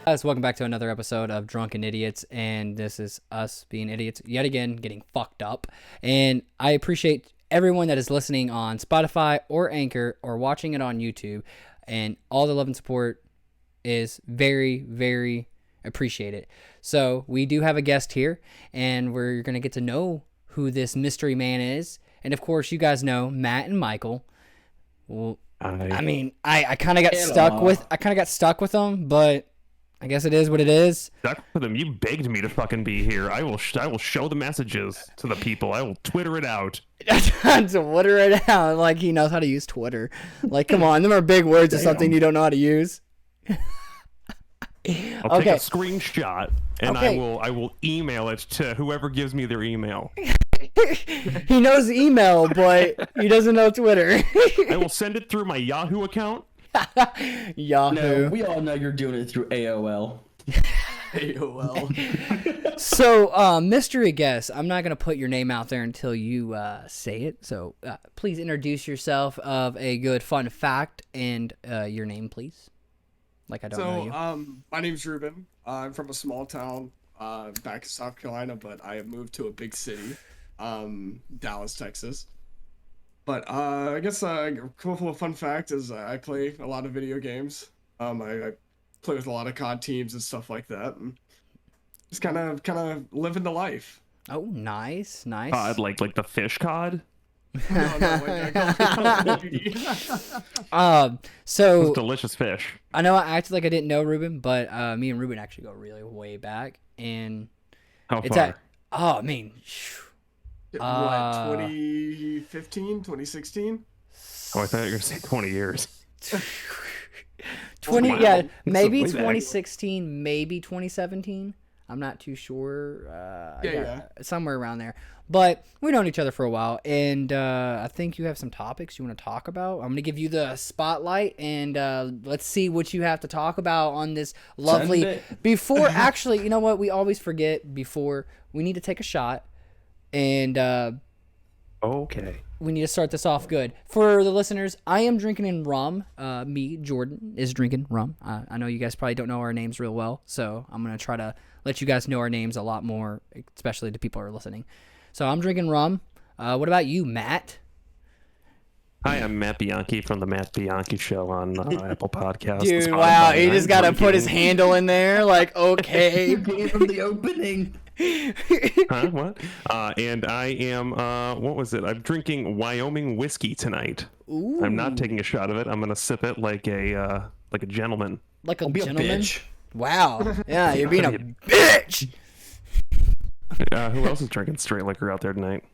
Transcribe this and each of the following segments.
Guys, welcome back to another episode of Drunken Idiots, and this is us being idiots yet again, getting fucked up. And I appreciate everyone that is listening on Spotify or Anchor or watching it on YouTube, and all the love and support is very, very appreciated. So we do have a guest here, and we're going to get to know who this mystery man is. And of course, you guys know Matt and Michael. Well, I kind of got stuck with them, but I guess it is what it is. Stuck with them. You begged me to fucking be here. I will show the messages to the people. I will Twitter it out. Twitter it out. Like he knows how to use Twitter. Like, come on, them are big words of something you don't know how to use. I'll take a screenshot and I will email it to whoever gives me their email. He knows email, but he doesn't know Twitter. I will send it through my Yahoo account. Yahoo. No, we all know you're doing it through AOL. AOL. So, mystery guest, I'm not going to put your name out there until you say it. So, please introduce yourself of a good fun fact and your name, please. Like I don't know you. My name's Ruben. I'm from a small town back in South Carolina, but I have moved to a big city, Dallas, Texas. But I guess a couple of fun fact is I play a lot of video games. I play with a lot of COD teams and stuff like that, and just kind of living the life. Oh, nice. COD, like the fish cod. So delicious fish. I know I acted like I didn't know Ruben, but me and Ruben actually go really way back, and How far? I mean, What, 2015, 2016? Oh, I thought you were gonna say 20 years. 20, Wow. yeah, maybe Way back. 2016, maybe 2017. I'm not too sure. Somewhere around there. But we've known each other for a while, and I think you have some topics you want to talk about. I'm going to give you the spotlight, and let's see what you have to talk about on this lovely... Before, actually, you know what? We always forget before. We need to take a shot, and Okay. we need to start this off good. For the listeners, I am drinking in rum. Me, Jordan, is drinking rum. I know you guys probably don't know our names real well, so I'm going to try to let you guys know our names a lot more, especially the people who are listening. So I'm drinking rum. What about you, Matt? Hi, I'm Matt Bianchi from the Matt Bianchi Show on Apple Podcasts. Dude, wow, he just got to put his handle in there. Like, okay. You gave him the opening. Huh? What? And I am, what was it? I'm drinking Wyoming whiskey tonight. Ooh. I'm not taking a shot of it. I'm going to sip it like a gentleman. Like a Don't be gentleman? a bitch. Wow. Yeah, you're being a bitch. Who else is drinking straight liquor out there tonight?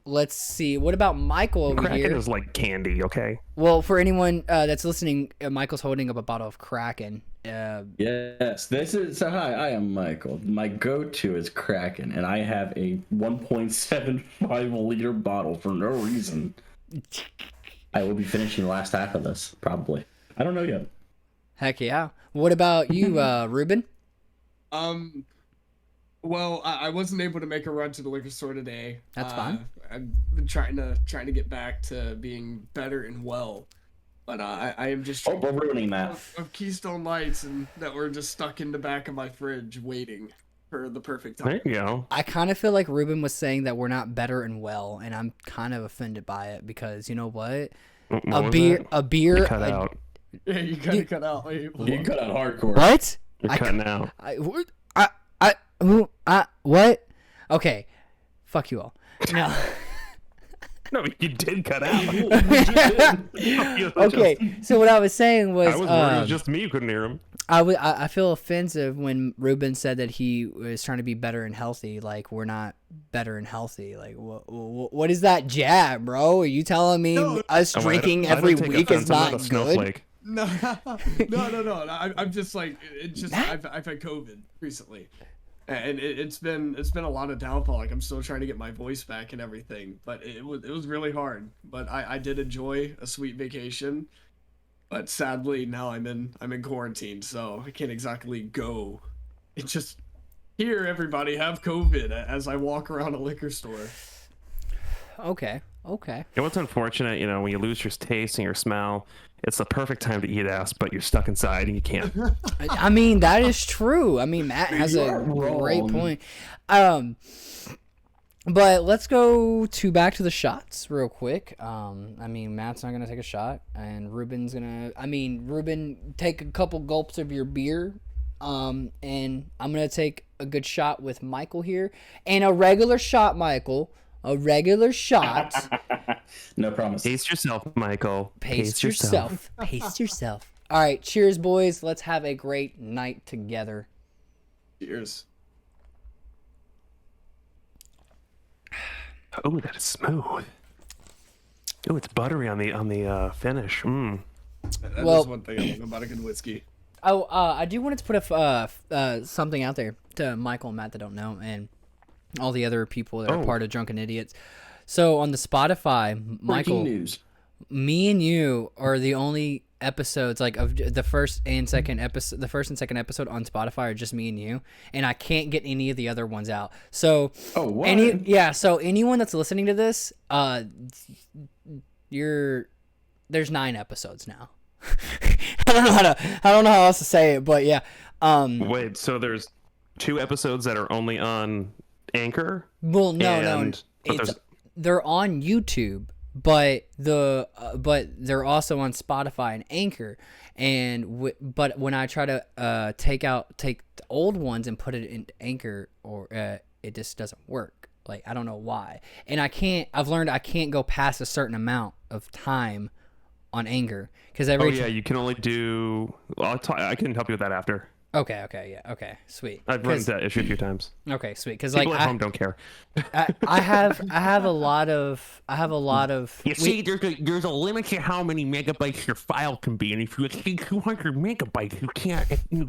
Let's see. What about Michael over Kraken here? is like candy, okay? Well, for anyone that's listening, Michael's holding up a bottle of Kraken. Yes, this is so. Hi, I am Michael. My go-to is Kraken, and I have a 1.75 liter bottle for no reason. I will be finishing the last half of this probably. I don't know yet. Heck yeah. What about you, Ruben? Well, I wasn't able to make a run to the liquor store today. That's fine. I've been trying to get back to being better and well, but I am just Oh, we're ruining that. of Keystone Lights and that were just stuck in the back of my fridge waiting for the perfect time. There you go. I kind of feel like Ruben was saying that we're not better and well, and I'm kind of offended by it because you know what? What A was beer, that? a beer. You cut out. Yeah, you gotta cut out. Wait, hold You on. cut out hardcore. What? You're cutting out. What? Okay. Fuck you all. No. No, you did cut out. Okay. So what I was saying was, I was worried it was just me who couldn't hear him. I feel offensive when Ruben said that he was trying to be better and healthy. Like we're not better and healtly. Like what is that jab, bro? Are you telling me us Oh, drinking I don't every take week offense. is I'm not a good? snowflake. No. I'm just like it just I've had COVID recently, and it's been a lot of downfall. Like I'm still trying to get my voice back and everything, but it was really hard. But I did enjoy a sweet vacation, but sadly now I'm in quarantine, so I can't exactly go. It's just hear everybody have COVID as I walk around a liquor store. Okay. Okay. And what's unfortunate, when you lose your taste and your smell, it's the perfect time to eat ass, but you're stuck inside and you can't. I mean, that is true. I mean, Matt has You a are great wrong. point. But let's go back to the shots real quick. I mean, Matt's not gonna take a shot, and Ruben's gonna. I mean, Ruben, take a couple gulps of your beer. And I'm gonna take a good shot with Michael here, and a regular shot, Michael. A regular shot. No promise. Pace yourself, Michael. Pace yourself. Pace yourself. All right, cheers, boys. Let's have a great night together. Cheers. Oh, that is smooth. Oh, it's buttery on the finish. That Well- is one thing I love about a good whiskey. Oh, I do wanted to put something out there to Michael and Matt that don't know, and all the other people that are Oh. part of Drunken Idiots. So on the Spotify, Breaking Michael, news. me and you are the only episodes like of the first and second episode. The first and second episode on Spotify are just me and you, and I can't get any of the other ones out. So Oh, what? so anyone that's listening to this, there's 9 episodes now. I don't know how else to say it, but yeah. Wait, so there's 2 episodes that are only on Anchor? Well, no, but it's there's- they're on YouTube, but they're also on Spotify and Anchor. And but when I try to take the old ones and put it in Anchor, or it just doesn't work. Like, I don't know why. And I've learned I can't go past a certain amount of time on Anchor because Oh yeah, you can only do. I can help you with that after. Okay, yeah, okay, sweet. I've run into that issue a few times. Okay, sweet. Because like People at home don't care. I have a lot of You see, there's a limit to how many megabytes your file can be, and if you exceed 200 megabytes, you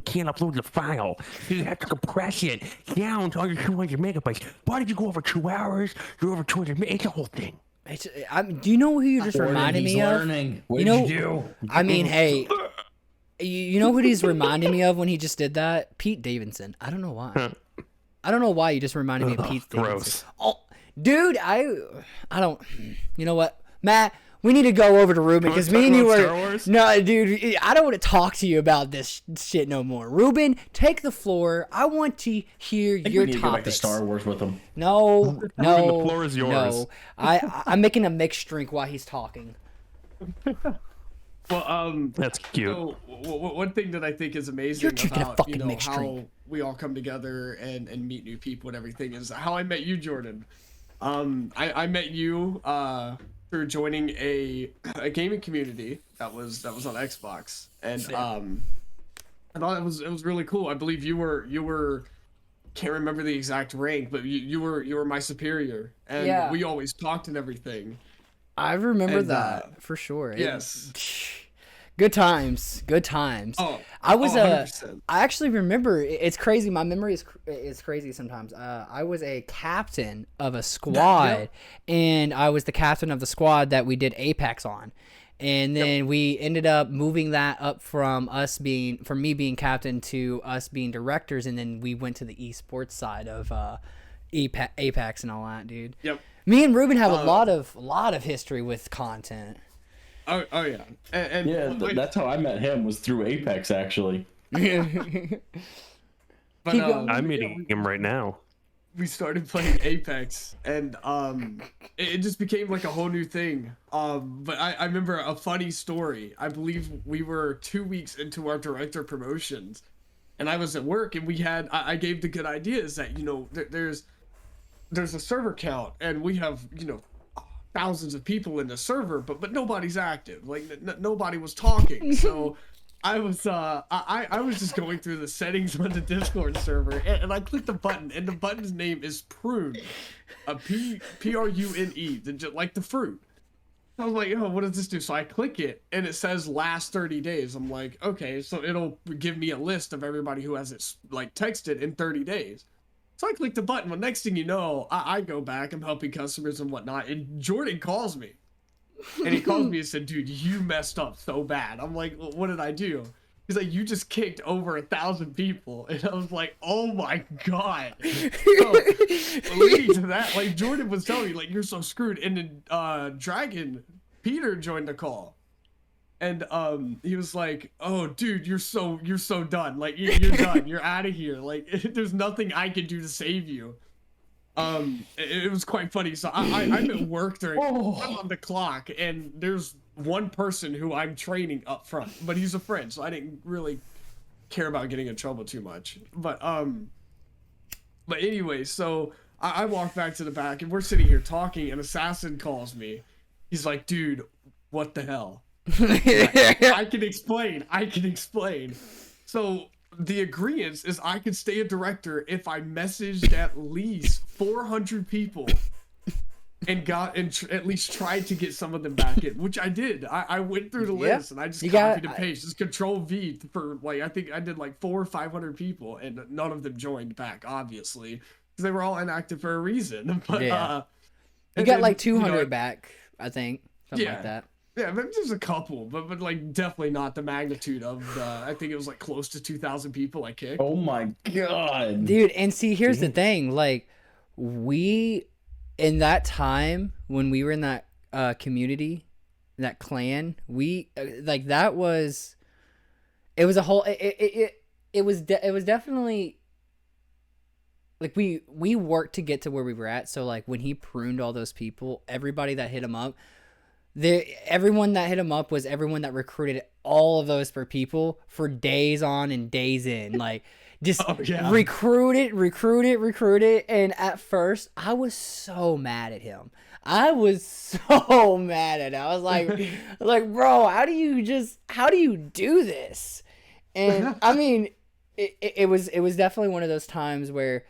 can't upload the file. You have to compress it down to under 200 megabytes. But if you go over 2 hours, you're over 200. It's a whole thing. do you know who you just reminded He's me of? learning. What You did know, you do? I mean, hey, you know who he's reminding me of when he just did that? Pete Davidson. I don't know why. I don't know why you just reminded me of Pete Davidson. Gross. Oh, dude, I don't. You know what, Matt? We need to go over to Ruben because me and you were. Star Wars? No, dude, I don't want to talk to you about this shit no more. Ruben, take the floor. I want to hear I think your we need to go back to topics. Star Wars with him. No, no, the floor is yours. No, I'm making a mixed drink while he's talking. Well, That's cute. so one thing that I think is amazing You're drinking a about fucking mixed how drink. we all come together and meet new people and everything is how I met you, Jordan. I met you through joining a gaming community that was on Xbox, and I thought it was really cool. I believe you were can't remember the exact rank, but you were my superior, and Yeah. we always talked and everything. I remember And, that for sure. yes. Good times. Good times. Oh, I was 100%. I actually remember. It's crazy. My memory is crazy sometimes. I was a captain of a squad, and I was the captain of the squad that we did Apex on. And then we ended up moving that up from me being captain to us being directors, and then we went to the esports side of Apex and all that, dude. Yep. Me and Ruben have a lot of history with content. Oh yeah. And Yeah, like, that's how I met him, was through Apex, actually. but, keep going. I'm meeting him right now. we started playing Apex, and it just became like a whole new thing. But I remember a funny story. I believe we were 2 weeks into our director promotions, and I was at work, and I gave the good ideas that there's a server count, and we have thousands of people in the server, but nobody's active. Like nobody was talking, so. I was I was just going through the settings on the Discord server, and I clicked the button, and the button's name is Prune, Prune, like the fruit. I was like, oh, what does this do? So I click it, and it says last 30 days. I'm like, okay, so it'll give me a list of everybody who has it like texted in 30 days. So I click the button. Well, next thing you know, I go back, I'm helping customers and whatnot, and Jordan calls me. And he calls me and said, dude, you messed up so bad. I'm like, well, what did I do? He's like, you just kicked over 1,000 people, and I was like, oh my god. So, leading to that, like Jordan was telling me, like, you're so screwed, and then Dragon Peter joined the call, and he was like, oh dude, you're so done, like you're done, you're out of here, like there's nothing I can do to save you. It was quite funny. So I'm at work during I'm on the clock, and there's one person who I'm training up front, but he's a friend, so I didn't really care about getting in trouble too much. But anyway, so I walk back to the back, and we're sitting here talking, and Assassin calls me. He's like, dude, what the hell? I can explain. So the agreement is I could stay a director if I messaged at least 400 people and at least tried to get some of them back in, which I did. I went through the list and I just copied and pasted, just Control V for like, I think I did like 400 or 500 people, and none of them joined back, obviously, because they were all inactive for a reason. But you got like 200 back, I think, something like that. Yeah, but there's a couple, but like definitely not the magnitude of I think it was like close to 2,000 people I kicked. Oh my god, dude! And see, here's the thing: like, we in that time when we were in that community, that clan, we like that was, it was a whole. It was definitely like we worked to get to where we were at. So like when he pruned all those people, everybody that hit him up. Everyone that hit him up was everyone that recruited all of those for people for days on and days in, like just recruit it. And at first I was so mad at him. I was like, bro, how do you do this? And I mean, it was definitely one of those times where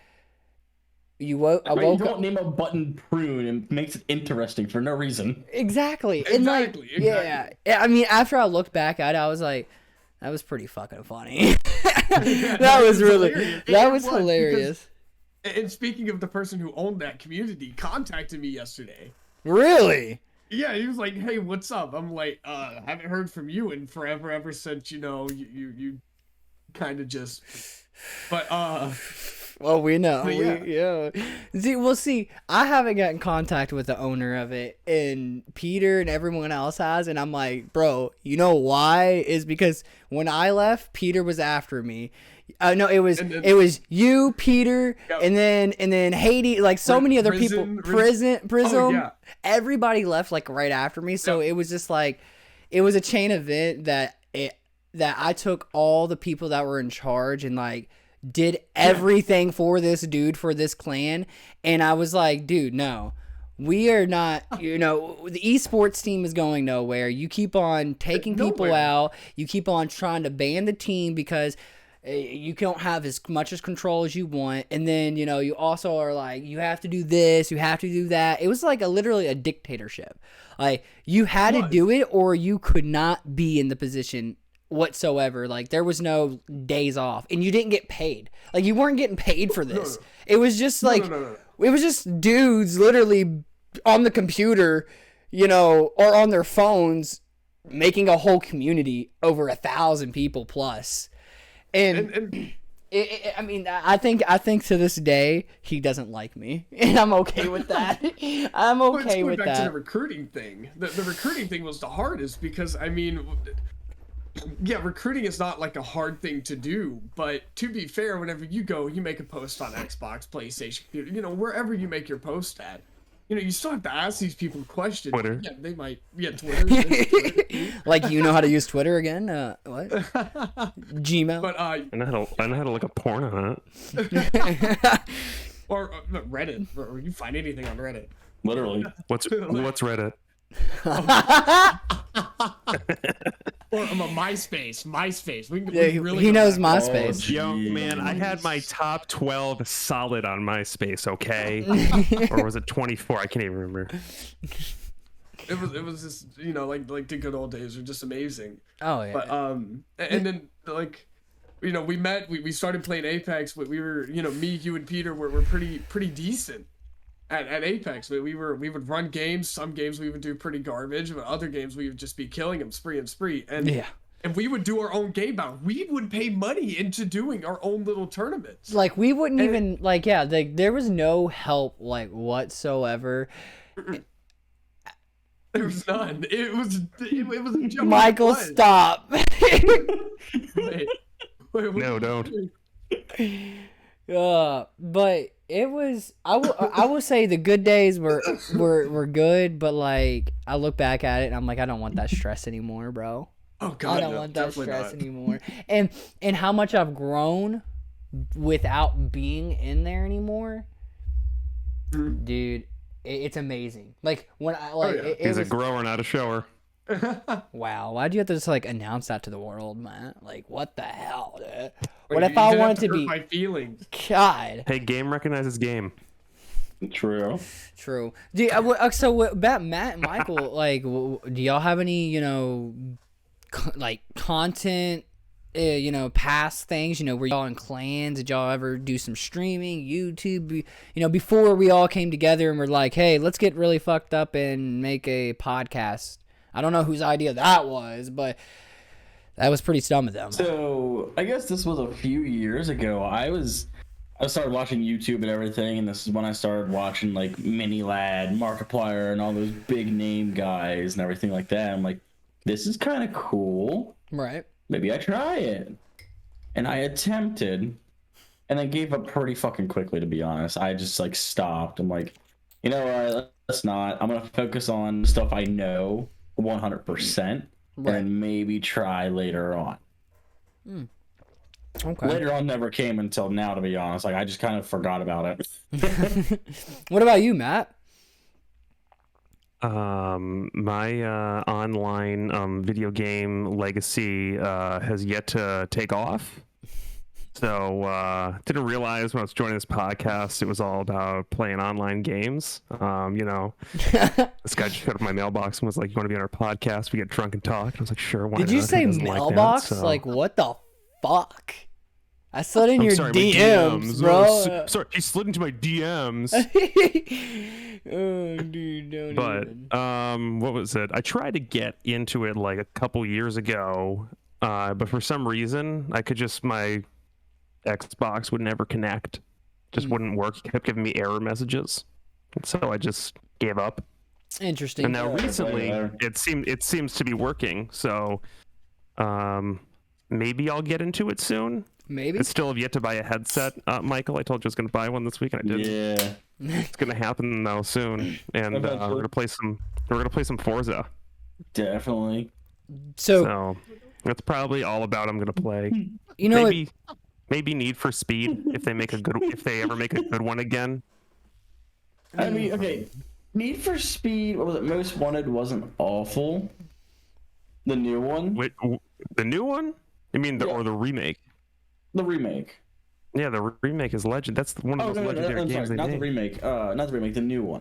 you woke you don't name a button prune and makes it interesting for no reason. Exactly. Yeah. I mean, after I looked back at it, I was like, that was pretty fucking funny. That was hilarious. And speaking of the person who owned that community, contacted me yesterday. Really? Yeah, he was like, hey, what's up? I'm like, haven't heard from you in forever, ever since, you kind of just, but well, we know. Yeah. See, I haven't got in contact with the owner of it, and Peter and everyone else has, and I'm like, bro, you know why? Is because when I left, Peter was after me. No, it was you, Peter, and then Haiti, like so many other people. Prism. Oh, yeah. Everybody left like right after me, so it was just like, it was a chain event that I took all the people that were in charge and like did everything for this dude, for this clan, and I was like, dude, no, we are not, the esports team is going nowhere. You keep on taking people out, you keep on trying to ban the team because you don't have as much as control as you want, and then you also are like, you have to do this, you have to do that. It was like literally a dictatorship. Like, you had to do it or you could not be in the position whatsoever. Like, there was no days off, and you didn't get paid. Like, you weren't getting paid for this. No. It was just like it was just dudes literally on the computer, or on their phones, making a whole community over 1,000 people plus. And I mean, I think to this day he doesn't like me, and I'm okay with that. I'm okay with that. Back to the recruiting thing. The recruiting thing was the hardest because, I mean, yeah, recruiting is not like a hard thing to do, but to be fair, whenever you go, you make a post on Xbox, PlayStation, wherever you make your post at, you still have to ask these people questions. Twitter. Yeah, they might. Yeah, Twitter. Like, how to use Twitter again? What? Gmail. But I know how to look up porn on it. Or Reddit. Or you find anything on Reddit. Literally. What's Reddit? Or MySpace. He knows MySpace. Yo, man, I had my top 12 solid on MySpace, okay? Or was it 24? I can't even remember. It was just, like the good old days are just amazing. Oh yeah. But and then like, we met, we started playing Apex, but we were, me, you, and Peter were pretty decent at Apex. We would run games. Some games we would do pretty garbage, but other games we would just be killing them spree. And if we would do our own game bound, we would pay money into doing our own little tournaments. Like we wouldn't even like there was no help like whatsoever. There was none. It was a joke. Michael, stop. Wait, No, don't. But it was I will say the good days were good, but like I look back at it and I'm like I don't want that stress anymore, bro. Oh god, I don't want that stress anymore. And how much I've grown without being in there anymore, dude. It's amazing. Like when I like He's a grower, not a shower. wow. Why'd you have to just like announce that to the world, man? Like what the hell, dude? Wait, What if I wanted to hurt be? my feelings? God. Hey, game recognizes game. True. True. So about Matt and Michael, like, do y'all have any, like content, past things, were y'all in clans? Did y'all ever do some streaming, YouTube, before we all came together and were like, hey, let's get really fucked up and make a podcast? I don't know whose idea that was, but that was pretty dumb of them. So I guess this was a few years ago. I started watching YouTube and everything, and this is when I started watching like Mini Lad, Markiplier, and all those big name guys and everything like that. I'm like, this is kind of cool. Right. Maybe I try it. And I attempted, and I gave up pretty fucking quickly, to be honest. I just like stopped. I'm like, you know what? Let's not. I'm gonna focus on stuff I know 100%, Right. and maybe try later on. Okay. Later on never came until now, to be honest. Like I just kind of forgot about it. What about you, Matt? My online video game legacy has yet to take off. So didn't realize when I was joining this podcast it was all about playing online games. This guy just showed up in my mailbox and was like, "You want to be on our podcast? We get drunk and talk." And I was like, "Sure." Why Did you not? Who say doesn't like that? mailbox? So- Like what the fuck? I slid in I'm your sorry, my DMs, bro. Sorry, he slid into my DMs. Oh, dude, don't But even. what was it? I tried to get into it like a couple years ago, but for some reason my Xbox would never connect. Just wouldn't work. It kept giving me error messages, and so I just gave up. Interesting. And now Yeah, recently yeah. it seems to be working. So maybe I'll get into it soon. Maybe. I still have yet to buy a headset, Michael. I told you I was going to buy one this week, and I didn't. Yeah. It's going to happen though soon, and we're Eventually. going to play some. We're going to play some Forza. Definitely. So So that's probably all about I'm going to play. you know, Maybe Need for Speed if they ever make a good one again. I mean, okay. Need for Speed, what was it? Most Wanted wasn't awful. The new one? Wait, the new one? You mean Yeah. or the remake? The remake. Yeah, the remake is legend. That's one of Oh, those no, legendary I'm games sorry. they Not the made. remake. Not the remake. The new one.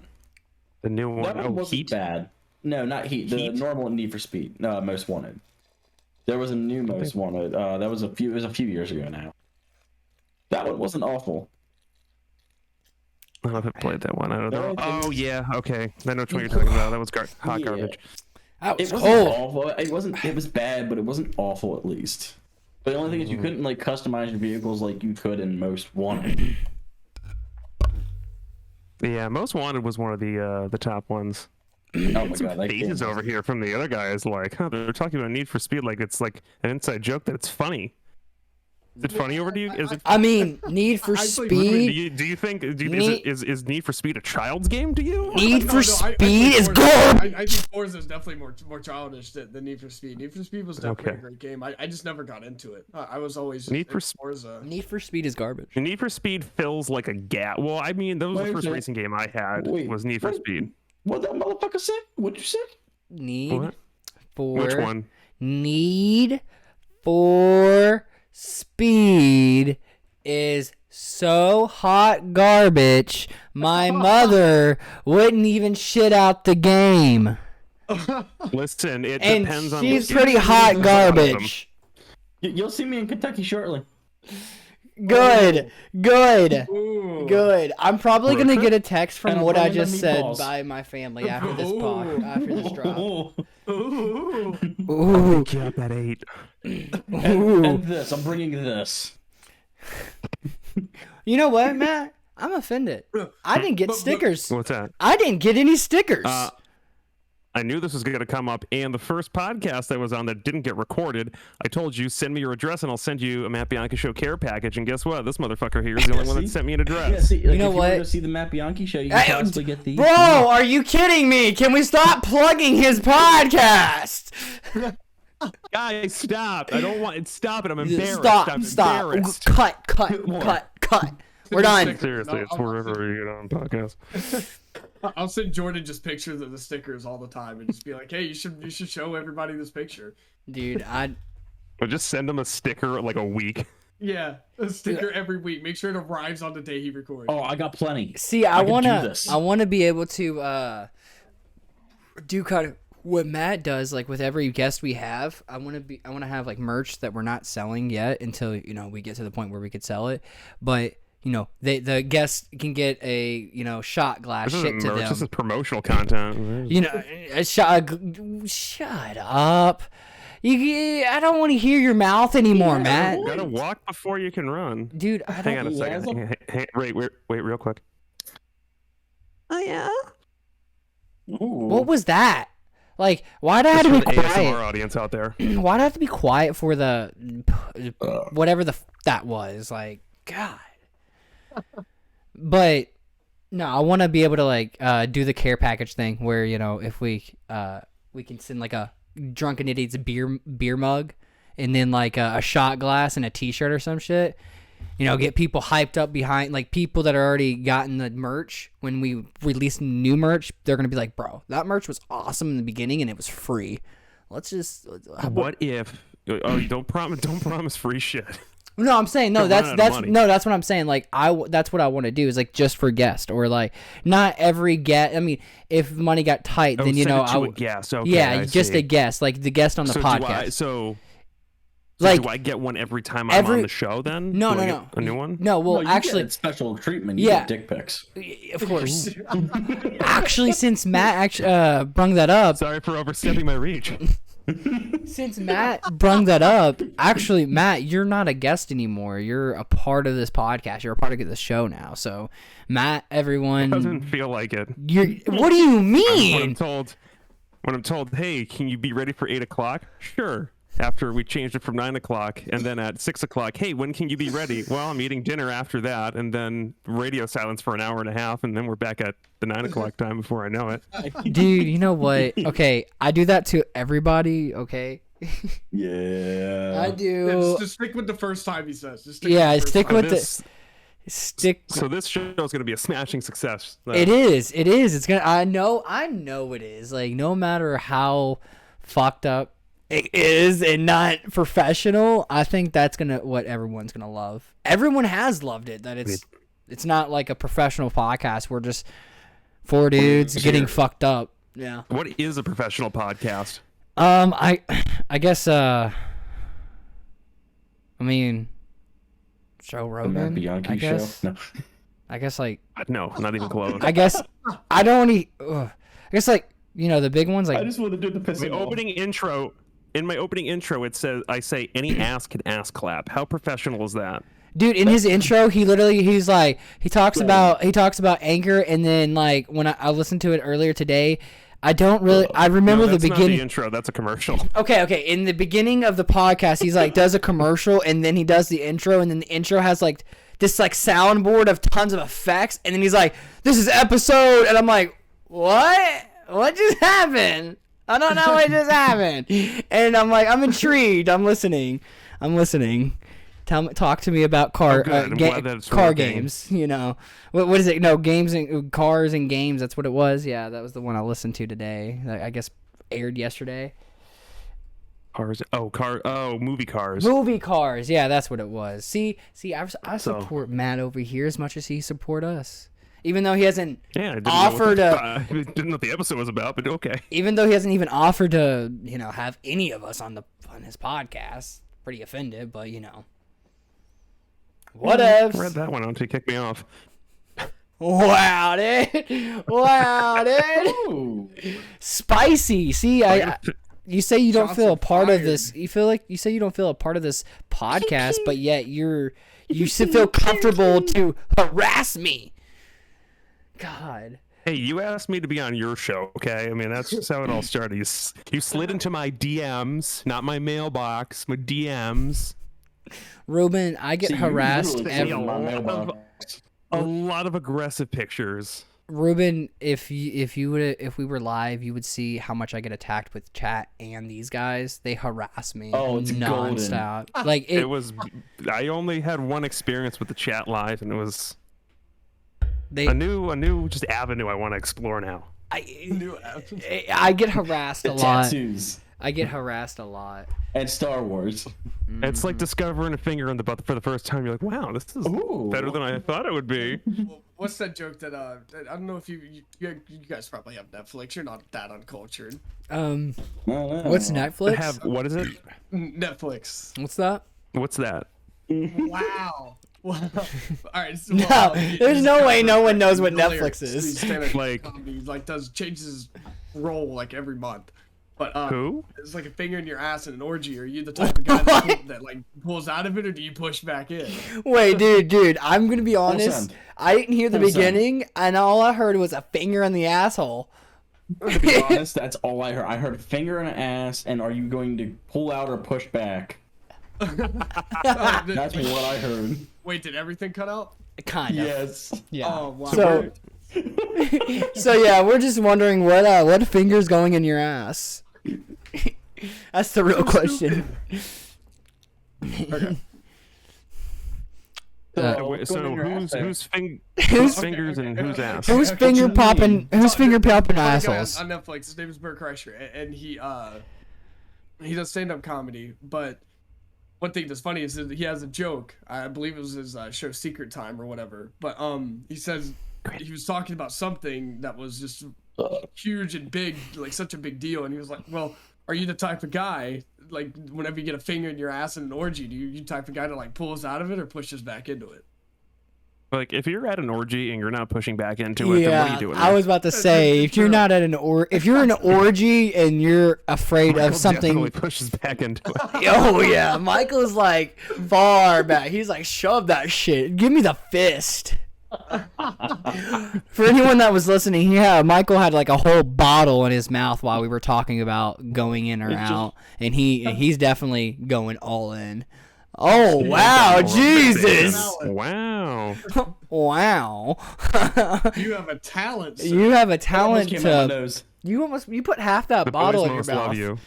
The new one. That one wasn't Heat. bad. No, not Heat. The Heat? normal Need for Speed. Most Wanted. There was a new Most Wanted. That was it was a few years ago now. That one wasn't awful. I don't know if I played that one. I don't know. No, I think- Oh yeah, okay. I know which one you're talking about. That was hot Yeah. garbage. that was It wasn't cold. awful. It wasn't. It was bad, but it wasn't awful at least. But the only thing is, you couldn't like customize your vehicles like you could in Most Wanted. Yeah, Most Wanted was one of the top ones. Oh my god, that game. Faces over here from the other guy is like, huh, they're talking about Need for Speed like it's like an inside joke that it's funny. Is it funny over to you? Is it? I mean, Need for I played- Speed. Do you think Need- is Need for Speed a child's game to you? Need for I Speed think is Forza- gold. I think Forza is definitely more childish than Need for Speed. Need for Speed was definitely Okay. a great game. I just never got into it. I was always Need for into Forza. Need for Speed is garbage. Need for Speed fills like a gap. Well, I mean, that was Wait the a first minute. racing game I had Wait, was Need for what? Speed. What that motherfucker said? What'd you say? Need What? for Which one? Need for Speed is so hot garbage. My mother wouldn't even shit out the game, Listen, it and depends on. she's what pretty game hot it is. garbage. You'll see me in Kentucky shortly. Good. Ooh. Good. I'm probably gonna get a text from And I'm what I bringing the just said meatballs. by my family after this Ooh. after this drop. Ooh. Ooh. Yeah, that 8. And this, I'm bringing this. You know what, Matt? I'm offended. I didn't get But- stickers. What's that? I didn't get any stickers. I knew this was going to come up, and the first podcast I was on that didn't get recorded, I told you, send me your address, and I'll send you a Matt Bianchi Show care package. And guess what? This motherfucker here is the only one that See? sent me an address. Yeah, see, like, know if what? you were to see the Matt Bianchi show, you can Hey, possibly get these. Bro, are you kidding me? Can we stop plugging his podcast? Guys, stop! I don't want it. Stop it! I'm embarrassed. Stop. I'm Stop. embarrassed. Cut. We're done. Seriously, it's wherever you get on podcast. I'll send Jordan just pictures of the stickers all the time and just be like, hey, you should show everybody this picture. Dude, Or just send him a sticker like a week. Yeah, a sticker every week. Make sure it arrives on the day he records. Oh, I got plenty. see, I can do wanna this. be able to do kind of what Matt does, like with every guest we have. I wanna have like merch that we're not selling yet until we get to the point where we could sell it. But the guests can get a shot glass This shipped isn't to merch. them. This is promotional content. Shut up. I don't want to hear your mouth anymore, Matt. You gotta walk before you can run. Dude, I Hang on don't. a second. Wait, real quick. Oh yeah. What was that? Like, why'd I have Just to for be the ASMR quiet? audience out there. Why'd I have to be quiet for the whatever that was? Like, God. But no, I want to be able to like do the care package thing where if we can send like a Drunken Idiots beer mug and then like a shot glass and a T-shirt or some shit. Get people hyped up behind, like people that are already gotten the merch. When we release new merch, they're gonna be like, "Bro, that merch was awesome in the beginning and it was free. Let's just." What if? Oh, don't promise free shit. No, I'm saying no. They'll run out of That's money. no. That's what I'm saying. Like that's what I want to do is like just for guest or like not every guest. I mean, if money got tight, then Send it I to a would. guest. Okay, Yeah, I just see. a guest, like the guest on the So podcast. do I get one every time I'm on the show? Then No, Do I no, get a new one. No, well, No, you actually, get special treatment. You Yeah. get dick pics. of course. Actually, since Matt brung that up, Sorry for overstepping my reach. since Matt brung that up, actually, Matt, you're not a guest anymore. You're a part of this podcast. You're a part of the show now. So, Matt, everyone, Doesn't feel like it. what do you When mean? I'm told, hey, can you be ready for 8:00? Sure. After we changed it from 9:00, and then at 6:00, hey, when can you be ready? Well, I'm eating dinner after that, and then radio silence for an hour and a half, and then we're back at the 9:00 time before I know it. Dude, you know what? Okay, I do that to everybody. Okay, Yeah. I do. Just stick with the first time he says. Just Yeah, with the first stick time. with This- stick. So this show is going to be a smashing success. It is. It is. It's gonna. I know it is. Like no matter how fucked up it is and not professional, I think that's what everyone's gonna love. Everyone has loved it. That it's not like a professional podcast. We're just four dudes getting fucked up. Yeah. What is a professional podcast? I guess. I mean, Joe The Rogan. Matt Bianchi I show. guess. No. I guess like. No, not even close. I guess I don't. I guess like the big ones like. I just want to do the My pissing off. opening intro. In my opening intro, it says, I say, any ass can ass clap. How professional is that? Dude, in his intro, he talks about Anchor, and then like when I listened to it earlier today, I remember No, the that's not beginning. the intro. That's a commercial. Okay, in the beginning of the podcast, he's like does a commercial, and then he does the intro, and then the intro has like this like soundboard of tons of effects, and then he's like, "This is episode," and I'm like, "What? What just happened? I don't know what just happened." And I'm like, I'm intrigued. I'm listening. Talk to me about good. I'm glad that it's car working. games. What is it? No, games and cars and games. That's what it was. Yeah, that was the one I listened to today. I guess aired yesterday. Cars. Oh, movie cars. Movie cars. Yeah, that's what it was. See, I So- support Matt over here as much as he support us. Even though he hasn't Yeah, I didn't offered know to, I didn't know what the episode was about, but okay. even though he hasn't even offered to, have any of us on his podcast. Pretty offended, but What I else? read that one until you kicked me off. Wow, dude. Wow, dude. Ooh. Spicy. See, you say you don't Shots feel a are part of fired. this. You say you don't feel a part of this podcast, but yet you feel comfortable to harass me. God. Hey, you asked me to be on your show, okay? I mean, that's just how it all started. You slid into my DMs, not my mailbox, my DMs. Ruben, I get See, you harassed literally every. slid in my mailbox. A lot of aggressive pictures. Ruben, if we were live, you would see how much I get attacked with chat and these guys. They harass me Oh, it's golden. nonstop. Like It was. I only had one experience with the chat live, and it was they. a new just avenue I want to explore now. I get harassed a The lot. tattoos I get harassed a lot. and Star Wars. It's like discovering a finger in the butt for the first time. You're like, wow, this is Ooh. better than I thought it would be. What's that joke that I don't know if you guys probably have Netflix. You're not that uncultured. What's Netflix? What is it? Netflix. What's that? What's that? Wow. Wow. All right. So, No, there's no way no one knows what hilarious. Netflix is. He's stand-up Like- comedy, changes his role like every month. But Who? it's like a finger in your ass in an orgy. Are you the type of guy that like pulls out of it, or do you push back in? Wait, dude, I'm gonna be honest. Listen. I didn't hear the Listen. beginning, and all I heard was a finger in the asshole. To be honest, that's all I heard. I heard finger in an ass, and are you going to pull out or push back? That's what I heard. Wait, did everything cut out? Kind of. Yes. Yeah. Oh wow. So, so yeah, we're just wondering what finger's going in your ass. That's the real question. So whose fingers and whose ass? Who's finger popping? Who's finger popping assholes? On Netflix. His name is Bert Kreischer, and he does stand-up comedy. But one thing that's funny is that he has a joke. I believe it was his show Secret Time or whatever. But he says he was talking about something that was just huge and big, like such a big deal, and he was like, "Well, are you the type of guy like whenever you get a finger in your ass in an orgy, do you type of guy to like pull us out of it or push us back into it?" Like, if you're at an orgy and you're not pushing back into it, then what are Yeah, you doing? I was about to say if you're not at if you're in an orgy and you're afraid of something. Definitely pushes back into it. Oh yeah, Michael's like far back. He's like, shove that shit. Give me the fist. For anyone that was listening, Michael had like a whole bottle in his mouth while we were talking about going in or out, and he's definitely going all in. Oh wow, Jesus! Wow. Wow. You have a talent. Sir. You have a talent Came out my to. nose. You put half that The bottle boys in your most love mouth. you.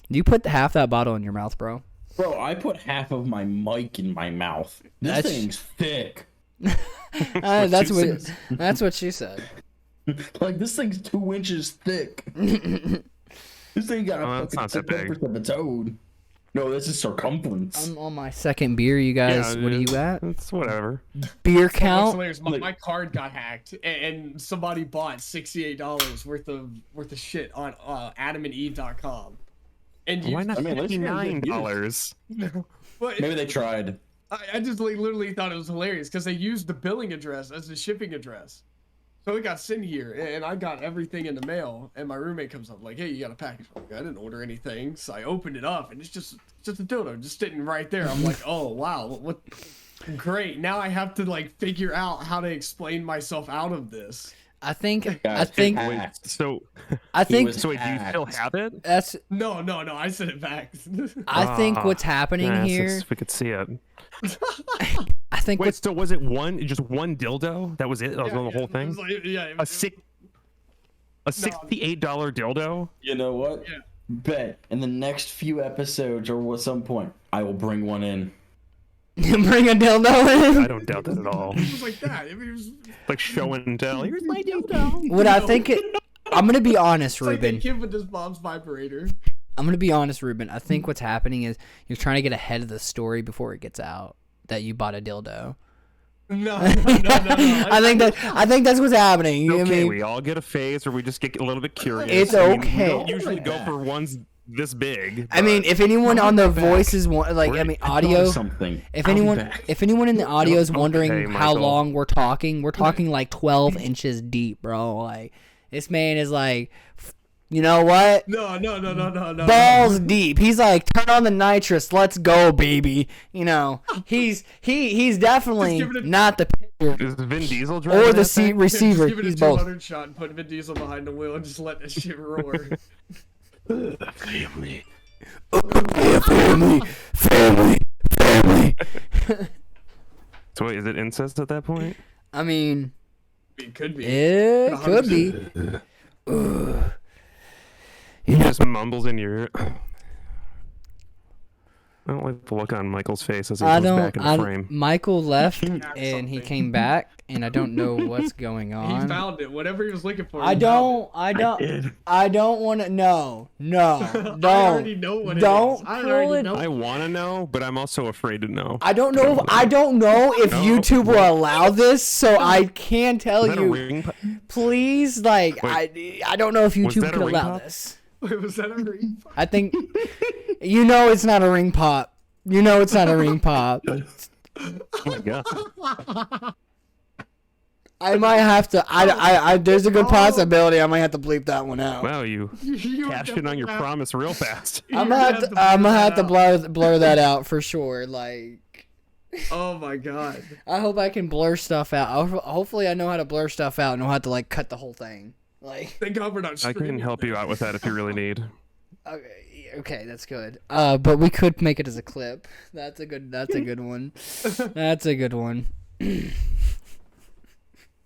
You put half that bottle in your mouth, bro. Bro, I put half of my mic in my mouth. This That's- thing's thick. That's you what. said. That's what she said. Like, this thing's 2 inches thick. This thing got a Oh, that's fucking not that big. circumference of its own. No, this is circumference. I'm on my second beer, you guys. Yeah, What are you at? It's whatever. Beer That's count? hilarious. My card got hacked, and somebody bought $68 worth of shit on adamandeve.com. And Why not I mean, let's get $59? But Maybe they tried. I just like literally thought it was hilarious because they used the billing address as the shipping address. So it got sent here, and I got everything in the mail. And my roommate comes up like, "Hey, you got a package?" I'm like, I didn't order anything, so I opened it up, and it's just a dildo just sitting right there. I'm like, "Oh wow, what? Great! Now I have to like figure out how to explain myself out of this." I think. I Guys, think. hacked. So, I think. was- so wait, do you still have it? That's. No, I sent it back. I think what's happening Yes, here. If we could see it. I think Wait, what's. so was it just one dildo? That was it? That was the whole It thing? was like, yeah, it A was- $68 dildo? You know what? Yeah. Bet in the next few episodes or at some point, I will bring one in. Bring a dildo I in. don't doubt that at all. It was like that. I mean, it was Like show and tell. Here's my dildo. What I think it. I'm gonna be honest, like a Ruben. kid with his mom's vibrator. I'm gonna be honest, Ruben. I think what's happening is you're trying to get ahead of the story before it gets out that you bought a dildo. No. I think that's what's happening. I Okay, mean, we all get a phase where we just get a little bit curious. It's I mean, okay. We don't usually go for ones this big. I mean, if anyone on the voices want, like, I mean, audio. Something. If anyone in the audio is wondering Okay, how Michael. long we're talking like 12 inches deep, bro. Like, this man is like, you know what? No. Balls deep. He's like, turn on the nitrous, let's go, baby. You know, he's definitely Just give it a- not the pitcher Is Vin Diesel driving or the that thing? receiver. Just give it He's a both. 200 shot and put Vin Diesel behind the wheel and just let that shit roar. Family. Family. So wait, is it incest at that point? I mean, It could be. it could be. He just mumbles in your ear. I don't like the look on Michael's face as he I goes back don't. in the frame. Michael left and he something. came back, and I don't know what's going He on. found it. Whatever he was looking for. I he don't did. want to. No, don't. I already know what it Don't is. I pull already it. know. I want to know, but I'm also afraid to know. I don't know. I don't know if No. YouTube will allow this, so I can tell Is that a you. ring? Please, like, I don't know if Was YouTube that a could ring allow pop? this. Wait, was that a ring? I think you know it's not a ring pop. You know it's not a ring pop. Oh my god. I might have to. I there's a good possibility I might have to bleep that one out. Wow, you You cashed in on your definitely promise real fast. I'm You're gonna have to blur blur that out for sure. Like, Oh my god. I hope I can blur stuff out. Hopefully, I know how to blur stuff out and know how to like cut the whole thing. Like, Thank God we're not I streaming can help you out with that if you really need. okay, that's good. But we could make it as a clip. That's a good one. That's a good one.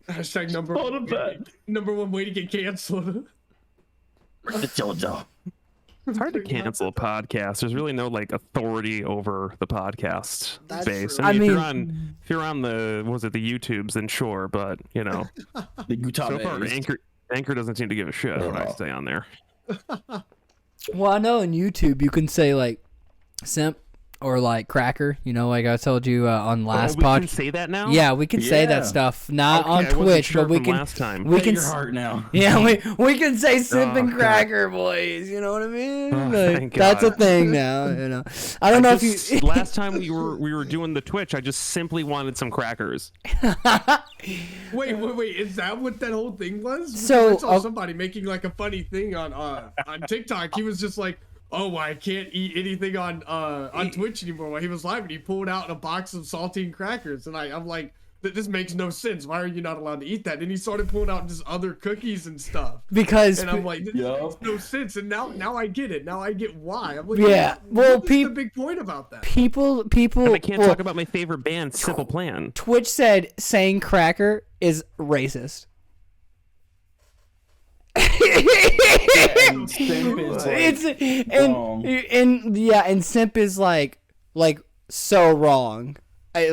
Hashtag number Hold one, it back. number one way to get canceled. JoJo. It's hard to cancel a podcast. There's really no like authority over the podcast That's space. true. I mean, I if you're on the what was it, the YouTubes, then sure, but you know, The Utah so far Bays. Anchor doesn't seem to give a shit when I Oh. stay on there. Well, I know in YouTube you can say like simp or like cracker. You know, like I told you on last we can podcast. say that now. Yeah, we can say Yeah. that stuff. Not Okay, on I wasn't Twitch, sure but we from can. last time. We Get can. your heart now. Yeah, we can say simp Oh, and God. cracker, boys. You know what I mean? Oh, Like, thank that's a God. thing now. You know, I don't know if Just- you. last time we were doing the Twitch, I just simply wanted some crackers. Wait, is that what that whole thing was? Because So, I saw somebody making like a funny thing on TikTok. He was just like, "Oh, I can't eat anything on Twitch anymore." While he was live, and he pulled out a box of saltine crackers, and I'm like, "This makes no sense. Why are you not allowed to eat that?" And he started pulling out just other cookies and stuff, Because and I'm like, "This Yup. makes no sense." And now I get it. Now I get why. I'm like, Yeah, well, what's the big point about that? people. And I can't well, talk about my favorite band, Simple Plan. Twitch said saying cracker is racist. And simp is like, It's wrong. and simp is like so wrong. I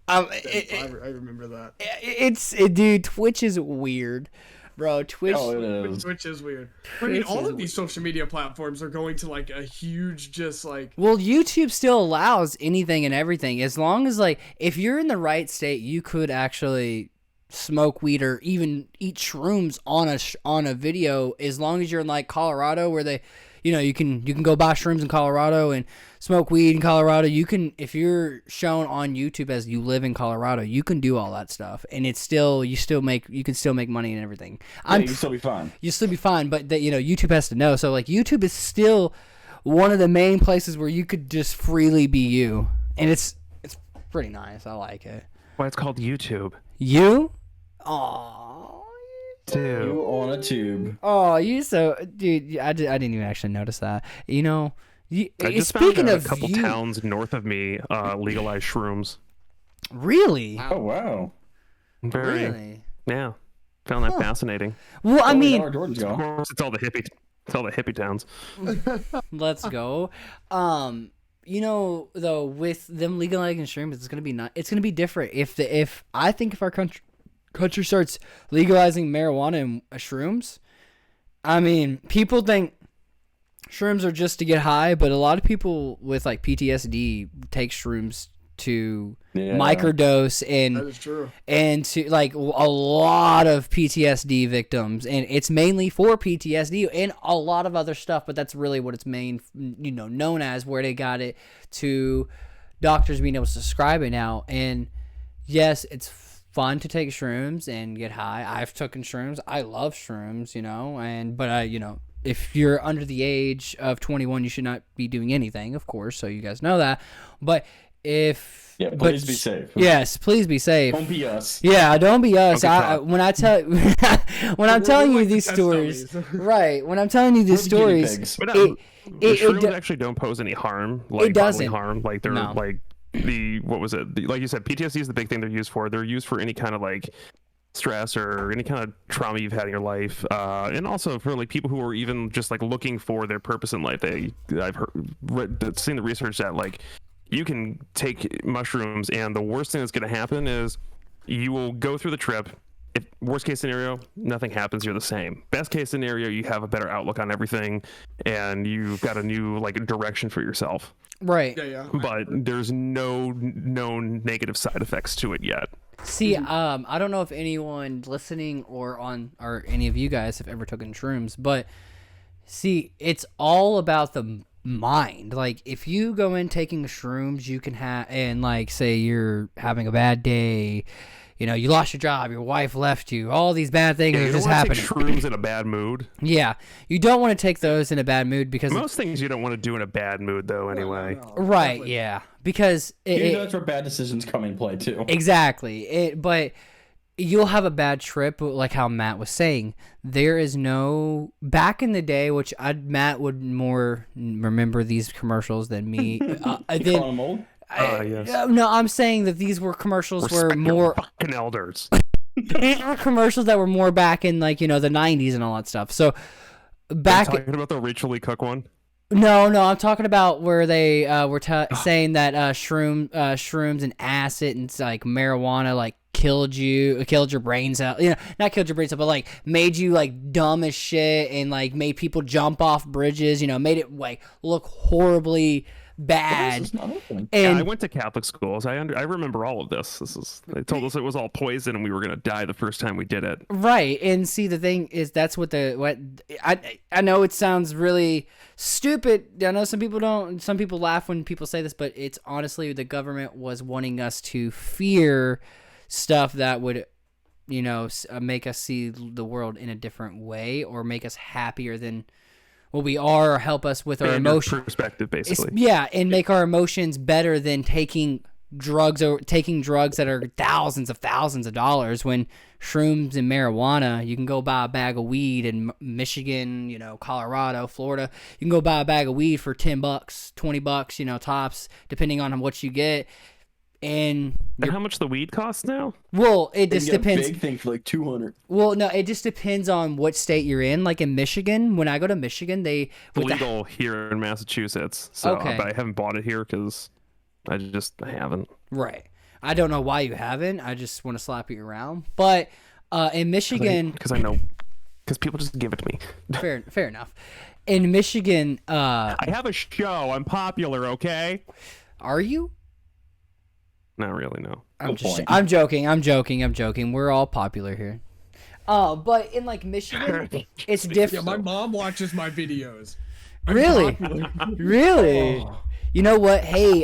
remember that. dude. Twitch is weird, bro. Twitch. oh, it is. Which is weird. I mean, Twitch all is of these social media platforms are going to like a huge, just like Well, YouTube still allows anything and everything as long as like if you're in the right state, you could actually smoke weed or even eat shrooms on a video as long as you're in like Colorado where they, you know, you can go buy shrooms in Colorado and smoke weed in Colorado. You can, if you're shown on YouTube as you live in Colorado, you can do all that stuff and it's still you can still make money and everything. Yeah, you still be fine. You'll still be fine, but that, you know, YouTube has to know. So like YouTube is still one of the main places where you could just freely be you, and it's pretty nice. I like it. Why it's called YouTube. You? Aww. Dude. You on a tube. Oh, you so dude. I didn't even actually notice that. You know, I just speaking found out of a couple you, towns north of me legalized shrooms. really, Oh wow. Very, really. yeah. Found that fascinating. Well, I Oh, mean, where Jordan's Of going. course, it's all the hippie towns. let's go. You know, though, with them legalizing shrooms, it's gonna be it's gonna be different. If I think if our country starts legalizing marijuana and shrooms, I mean, people think shrooms are just to get high, but a lot of people with like PTSD take shrooms to Yeah. microdose That is true. and to like a lot of PTSD victims, and it's mainly for PTSD and a lot of other stuff, but that's really what it's known as, where they got it to doctors being able to prescribe it now. And yes, it's fun to take shrooms and get high. I've taken shrooms. I love shrooms, but if you're under the age of 21, you should not be doing anything, of course, so you guys know that. But please be safe. Yes, please be safe. Don't be us. Yeah, don't be us. Okay, When I'm telling you like these test stories, dummies. right? When I'm telling you these We're the guinea stories, pigs. But it shrooms actually don't pose any harm, like bodily doesn't. harm. Like they're No. like like you said, PTSD is the big thing they're used for. They're used for any kind of like stress or any kind of trauma you've had in your life, and also for like people who are even just like seen the research that like you can take mushrooms and the worst thing that's going to happen is you will go through the trip. If worst case scenario, nothing happens, you're the same. Best case scenario, you have a better outlook on everything and you've got a new like direction for yourself. right? Yeah. But there's no known negative side effects to it yet. See, I don't know if anyone listening or any of you guys have ever taken shrooms, but see, it's all about the mind. Like, if you go in taking shrooms, you can and like, say you're having a bad day, you lost your job, your wife left you, all these bad things You are don't just want to happening. take shrooms in a bad mood. Yeah, you don't want to take those in a bad mood because Most things you don't want to do in a bad mood, though. Anyway, right, yeah, because That's where bad decisions come in play too. exactly. But you'll have a bad trip, like how Matt was saying. There is no back in the day, which Matt would more remember these commercials than me. You calling them old? yes. No, I'm saying that these were commercials were Respect your more fucking elders. these were commercials that were more back in like the 90s and all that stuff. So back Talking about the Rachel Lee Cook one. No, I'm talking about where they were saying that shrooms and acid and like marijuana like killed your brains out. Not killed your brains out, but like made you like dumb as shit and like made people jump off bridges. Made it like look horribly bad. This is not open. And I went to Catholic schools. I remember all of this. They told us it was all poison and we were gonna die the first time we did it. right, and see the thing is that's what I know it sounds really stupid. I know some people laugh when people say this, but it's honestly the government was wanting us to fear stuff that would make us see the world in a different way or make us happier than what we are, or help us with our emotions. Perspective, basically. And make our emotions better than taking drugs that are thousands of dollars. When shrooms and marijuana, you can go buy a bag of weed in Michigan, Colorado, Florida. You can go buy a bag of weed for $10, $20, tops, depending on what you get. And how much the weed costs now? well, it just You get a depends. Big thing for like 200. Well, no, it just depends on what state you're in. Like in Michigan, when I go to Michigan, It's legal here in Massachusetts. So, Okay. but I haven't bought it here because I haven't. right. I don't know why you haven't. I just want to slap you around. But in Michigan, Because I know. Because people just give it to me. fair enough. In Michigan, I have a show. I'm popular, okay? are you? Not really, no. I'm joking. We're all popular here. But in like Michigan, it's Yeah, different. my mom watches my videos. Really? Really? You know what? Hey,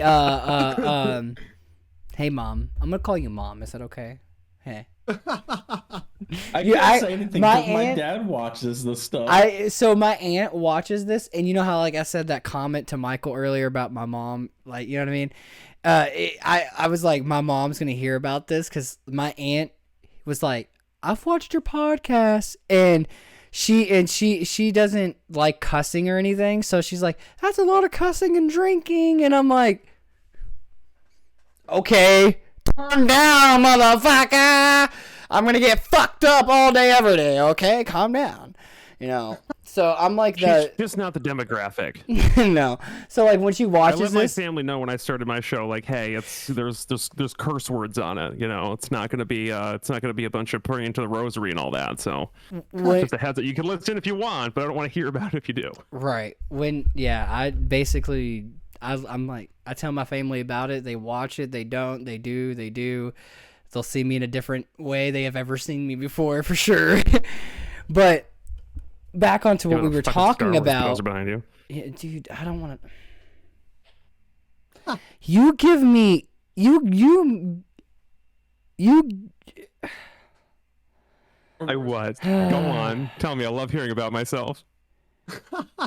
hey, mom. I'm gonna call you mom. Is that okay? Hey. I Yeah, can't say anything my because my aunt- dad watches this stuff. So my aunt watches this, and you know how like I said that comment to Michael earlier about my mom, like you know what I mean. I was like, my mom's gonna hear about this because my aunt was like, I've watched your podcast, and she doesn't like cussing or anything, so she's like, that's a lot of cussing and drinking, and I'm like, okay, calm down, motherfucker. I'm gonna get fucked up all day, every day. Okay, calm down. So I'm like She's just not the demographic. no. So like when she I watches let my this, family know when I started my show, like, hey, there's curse words on it. It's not gonna be a bunch of praying to the rosary and all that. So just a heads up. You can listen if you want, but I don't want to hear about it if you do. right? I basically I'm like, I tell my family about it. They watch it. They don't. They do. They do. They'll see me in a different way they have ever seen me before, for sure. But back onto what we were talking about. Behind you. Yeah, dude, I don't want to. You give me you. I what? Go on. Tell me. I love hearing about myself.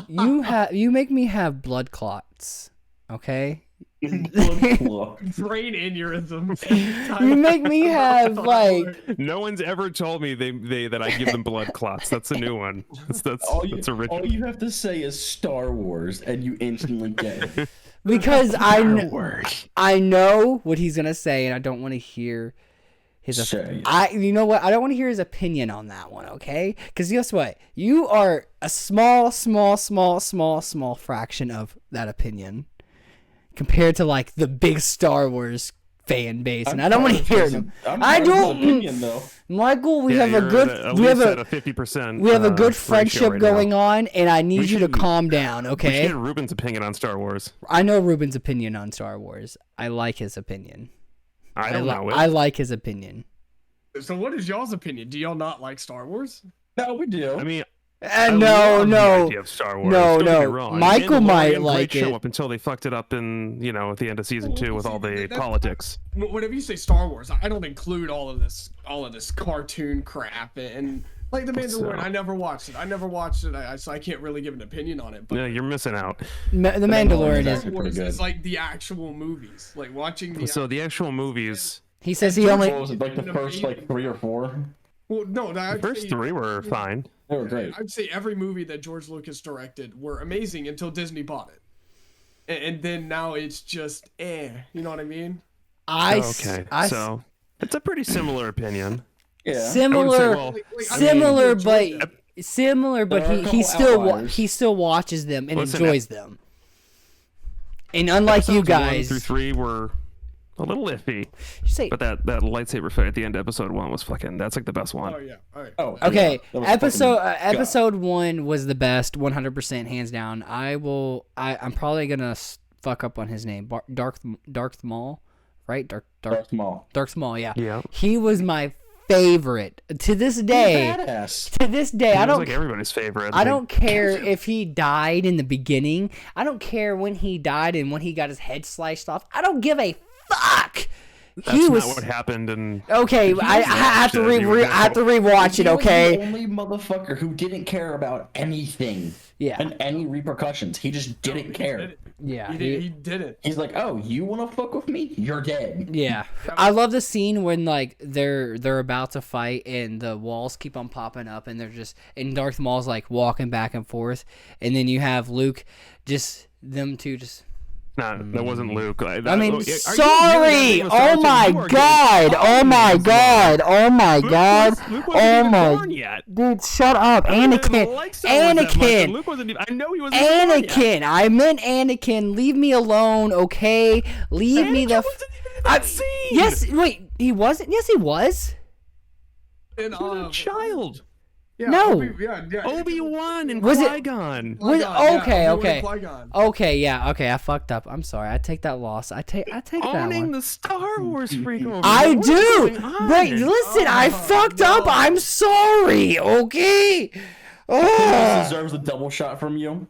You make me have blood clots. Okay. Brain aneurysm. You make me have like. No one's ever told me that I give them blood clots. That's a new one. That's original. All you have to say is Star Wars, and you instantly get it. Because I know what he's gonna say, and I don't want to hear his. You know what? I don't want to hear his opinion on that one. Okay? Because guess what? You are a small fraction of that opinion compared to like the big Star Wars fan base, and I don't want to hear them. I don't. Opinion, though. Michael, we have a good. We have a 50%. We have a good friendship going on, and I need you to calm down, We okay? should get Ruben's opinion on Star Wars. I know Ruben's opinion on Star Wars. I like his opinion. I don't know it. I like his opinion. So what is y'all's opinion? Do y'all not like Star Wars? No, we do. I mean, I love the no. idea of Star Wars. No, Don't get me no. wrong. Michael Mandalorian, might great like show it. up until they fucked it up in at the end of season 2 with all the politics. Whenever you say Star Wars, I don't include all of this cartoon crap and like the Mandalorian. I never watched it. So I can't really give an opinion on it. But Yeah, you're missing out. The Mandalorian is. actually pretty good. It's like the actual movies, like watching the. So the actual movies, He says he only. What was it, like the first 3 or 4? Well, no, the first 3 were fine. They were great. I'd say every movie that George Lucas directed were amazing until Disney bought it, and then now it's just You know what I mean? Okay, so it's a pretty similar opinion. Yeah. Similar, well, similar, but There are a he couple he still watches them and Listen, enjoys them. And unlike you Episodes 1 guys, through 3 were a little iffy, you say, but that lightsaber fight at the end of episode 1 was that's like the best one. Oh yeah, all right. Oh. okay, Yeah, that was episode 1 was the best, 100% hands down. I'm probably gonna fuck up on his name, Darth Maul, right? Darth Maul. Darth Maul, yeah. Yeah. He was my favorite to this day. Badass. To this day, I He was don't. like everybody's favorite. I don't care if he died in the beginning. I don't care when he died and when he got his head sliced off. I don't give a fuck. That's He not was what happened. And okay. I have to I have to rewatch it. He was Okay. the only motherfucker who didn't care about anything. Yeah. And any repercussions. He just didn't care. Yeah. He didn't. He's like, oh, you want to fuck with me? You're dead. Yeah. I love the scene when like they're about to fight and the walls keep on popping up and and Darth Maul's like walking back and forth and then you have Luke them two just. that wasn't Luke. I mean, sorry. Oh my god. Oh my god. Oh my god. Luke Oh wasn't even my. born yet. Dude, shut up, I didn't Anakin. like Star Wars that much, and Anakin. Luke wasn't even, I know he wasn't even born yet. Anakin. I meant Anakin. Leave me alone, okay? Leave me the. Anakin wasn't even in that scene. Yes. Wait. He wasn't. Yes, he was. And, He was a child. yeah, No. Obi-Wan and Was it- Qui-Gon. Was okay. Okay. Qui-Gon. Okay. Yeah. Okay. I fucked up. I'm sorry. I take that loss. I take that Owning one. the Star Wars freak over I here. What is do. going on? Wait. Listen. I fucked up. I'm sorry. Okay. This Oh. deserves a double shot from you.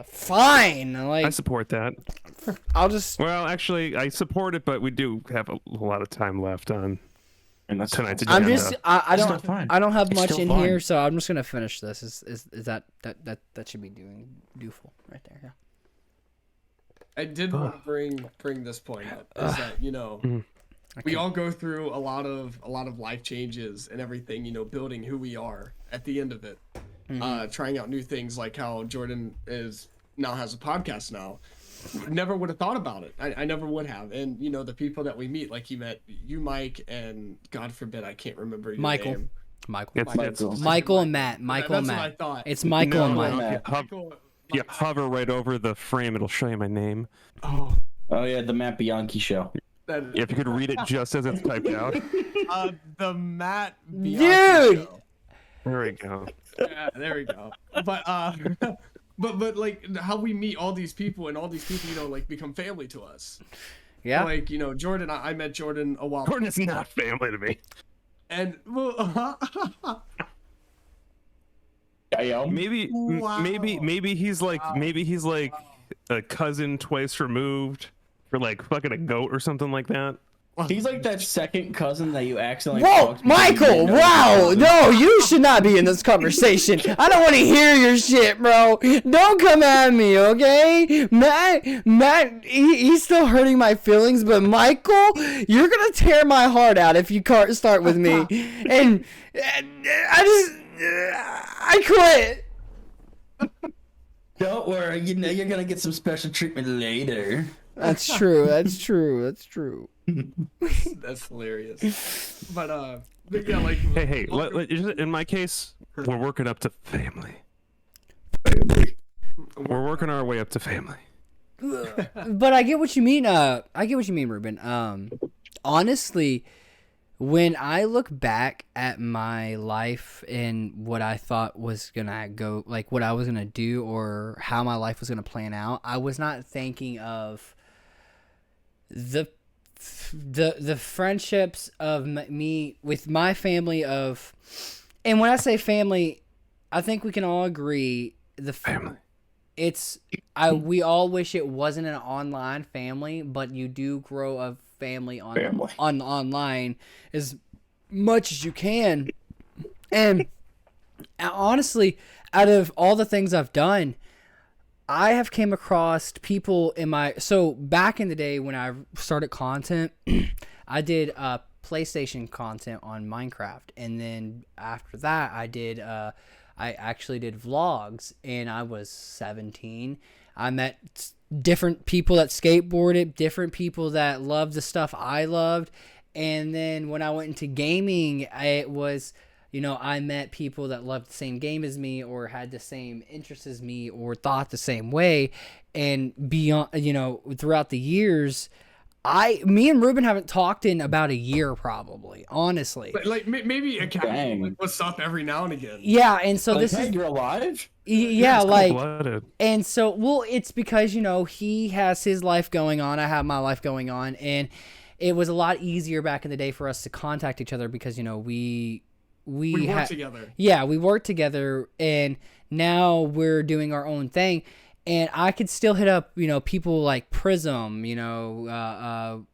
Fine. I Like support that. I'll just. Well, actually, I support it, but we do have a lot of time left on And that's tonight's I'm agenda. just. I It's don't. not fine. I don't have It's much still in fine. here, so I'm just gonna finish this. Is that should be doable right there? Yeah. I did want to bring this point up is that we all go through a lot of life changes and everything, building who we are at the end of it. Trying out new things like how Jordan now has a podcast now. Never would have thought about it. I never would have. And the people that we meet, like you met Mike, and God forbid I can't remember your Michael. name. Michael. Michael. Michael and Matt. Michael and That's what I Matt. thought. It's Michael and No, Matt. if you hover right over the frame, it'll show you my name. Oh, Oh, yeah, the Matt Bianchi show. that If you could read it just as it's typed out. the Matt Bianchi Dude! show. There we go. Yeah, there we go. But but like how we meet all these people and all these people, you know, like become family to us. Yeah. Like, you know, Jordan, I met Jordan a while. Jordan is not family to me. And well, Maybe Wow. maybe he's like a cousin twice removed for like fucking a goat or something like that. He's like that second cousin that you accidentally. Whoa, talked to because you Michael! didn't know Wow, he was a no, cousin. you should not be in this conversation. I don't want to hear your shit, bro. Don't come at me, okay? Matt, he's still hurting my feelings, but Michael, you're gonna tear my heart out if you can't start with me. And I quit. Don't worry, you know you're gonna get some special treatment later. That's true. That's true. That's true. that's hilarious. But yeah, like Hey, in my case, we're working up to family. We're working our way up to family. But I get what you mean. I get what you mean, Ruben. Honestly, when I look back at my life and what I thought was gonna go, like what I was gonna do or how my life was gonna plan out, I was not thinking of the friendships of me with my family of, and when I say family, I think we can all agree Family. We all wish it wasn't an online family, but you do grow a family online as much as you can. And honestly, out of all the things I've done, I have came across people so back in the day when I started content, I did PlayStation content on Minecraft, and then after that I actually did vlogs, and I was 17. I met different people that skateboarded, different people that loved the stuff I loved. And then when I went into gaming, it was, you know, I met people that loved the same game as me or had the same interests as me or thought the same way. And beyond, you know, throughout the years, me and Ruben haven't talked in about a year, probably, honestly. But like maybe a cat Dang. like what's up every now and again. Yeah, and so Like, this hey, is you're alive? yeah, It's like, cold-blooded. and so well, it's because, you know, he has his life going on, I have my life going on, and it was a lot easier back in the day for us to contact each other because, you know, we work together. Yeah, we work together, and now we're doing our own thing. And I could still hit up, you know, people like Prism, you know,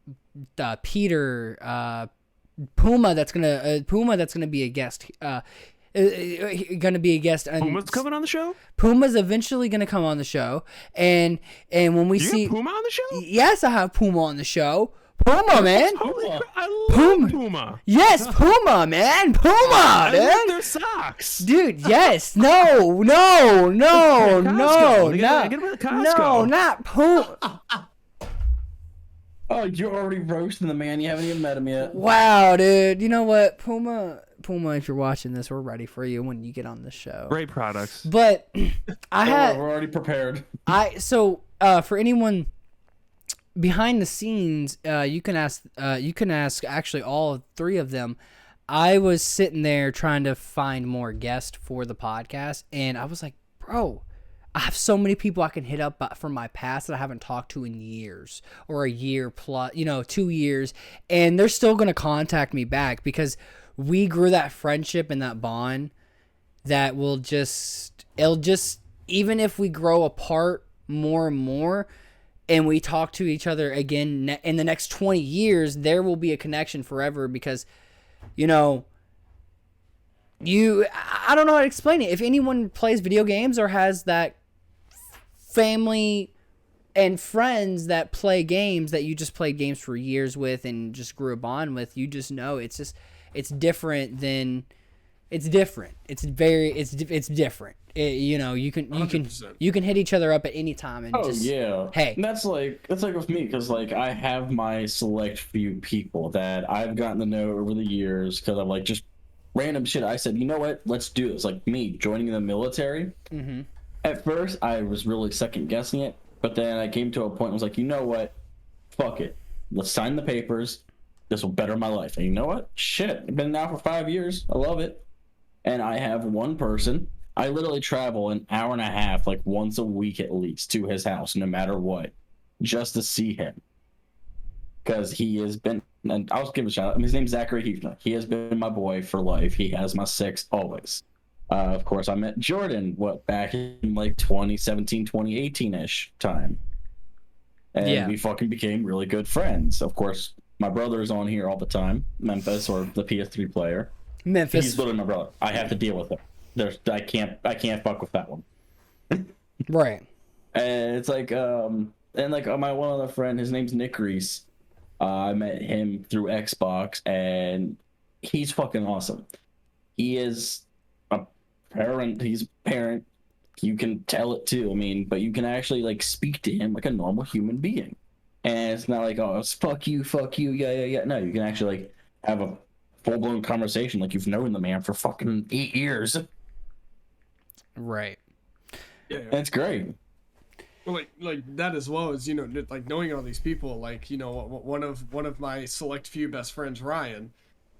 Peter, Puma. That's gonna be a guest. Gonna be a guest. And Puma's coming on the show? Puma's eventually gonna come on the show. And when we You see have Puma on the show? yes, I have Puma on the show. Puma, man. Holy crap, I Puma. love Puma. Yes, Puma, man. Puma, I man. love their socks. Dude, yes, no, Costco. They no, get them at Costco. no, not Puma. Oh, you're already roasting the man. You haven't even met him yet. Wow, dude. You know what, Puma, if you're watching this, we're ready for you when you get on the show. Great products. But We're already prepared. for anyone behind the scenes, you can ask actually all three of them. I was sitting there trying to find more guests for the podcast, and I was like, bro, I have so many people I can hit up from my past that I haven't talked to in years, or a year plus, 2 years, and they're still going to contact me back because we grew that friendship and that bond that it'll just, even if we grow apart more and more, and we talk to each other again in the next 20 years, there will be a connection forever because, I don't know how to explain it. If anyone plays video games or has that family and friends that play games that you just played games for years with and just grew a bond with, you just know it's different. It's different. It's different. You can 100%. hit each other up at any time and Yeah. hey. And that's like with me because like I have my select few people that I've gotten to know over the years because I'm like just random shit. I said, you know what? Let's do this. Like me joining the military. Mm-hmm. At first, I was really second guessing it, but then I came to a point where I was like, you know what? Fuck it. Let's sign the papers. This will better my life. And you know what? Shit. I've been now for 5 years. I love it. And I have one person I literally travel an hour and a half, like once a week at least, to his house, no matter what, just to see him. Because he has been, and I'll give a shout out. His name's Zachary Hefner. He has been my boy for life. He has my six always. Of course, I met Jordan, back in like 2017, 2018-ish time. And we fucking became really good friends. Of course, my brother is on here all the time, Memphis, or the PS3 player. Memphis. He's literally my brother. I have to deal with him. I can't fuck with that one. Right. And it's like, and like my one other friend, his name's Nick Reese. I met him through Xbox, and he's fucking awesome. He is a parent. He's a parent. You can tell it too. I mean, but you can actually like speak to him like a normal human being, and it's not like, oh, it's fuck you, yeah. No, you can actually like have a full blown conversation like you've known the man for fucking 8 years. Right. Yeah. And it's great. Well, like that as well as, you know, like knowing all these people, like, you know, one of my select few best friends, Ryan.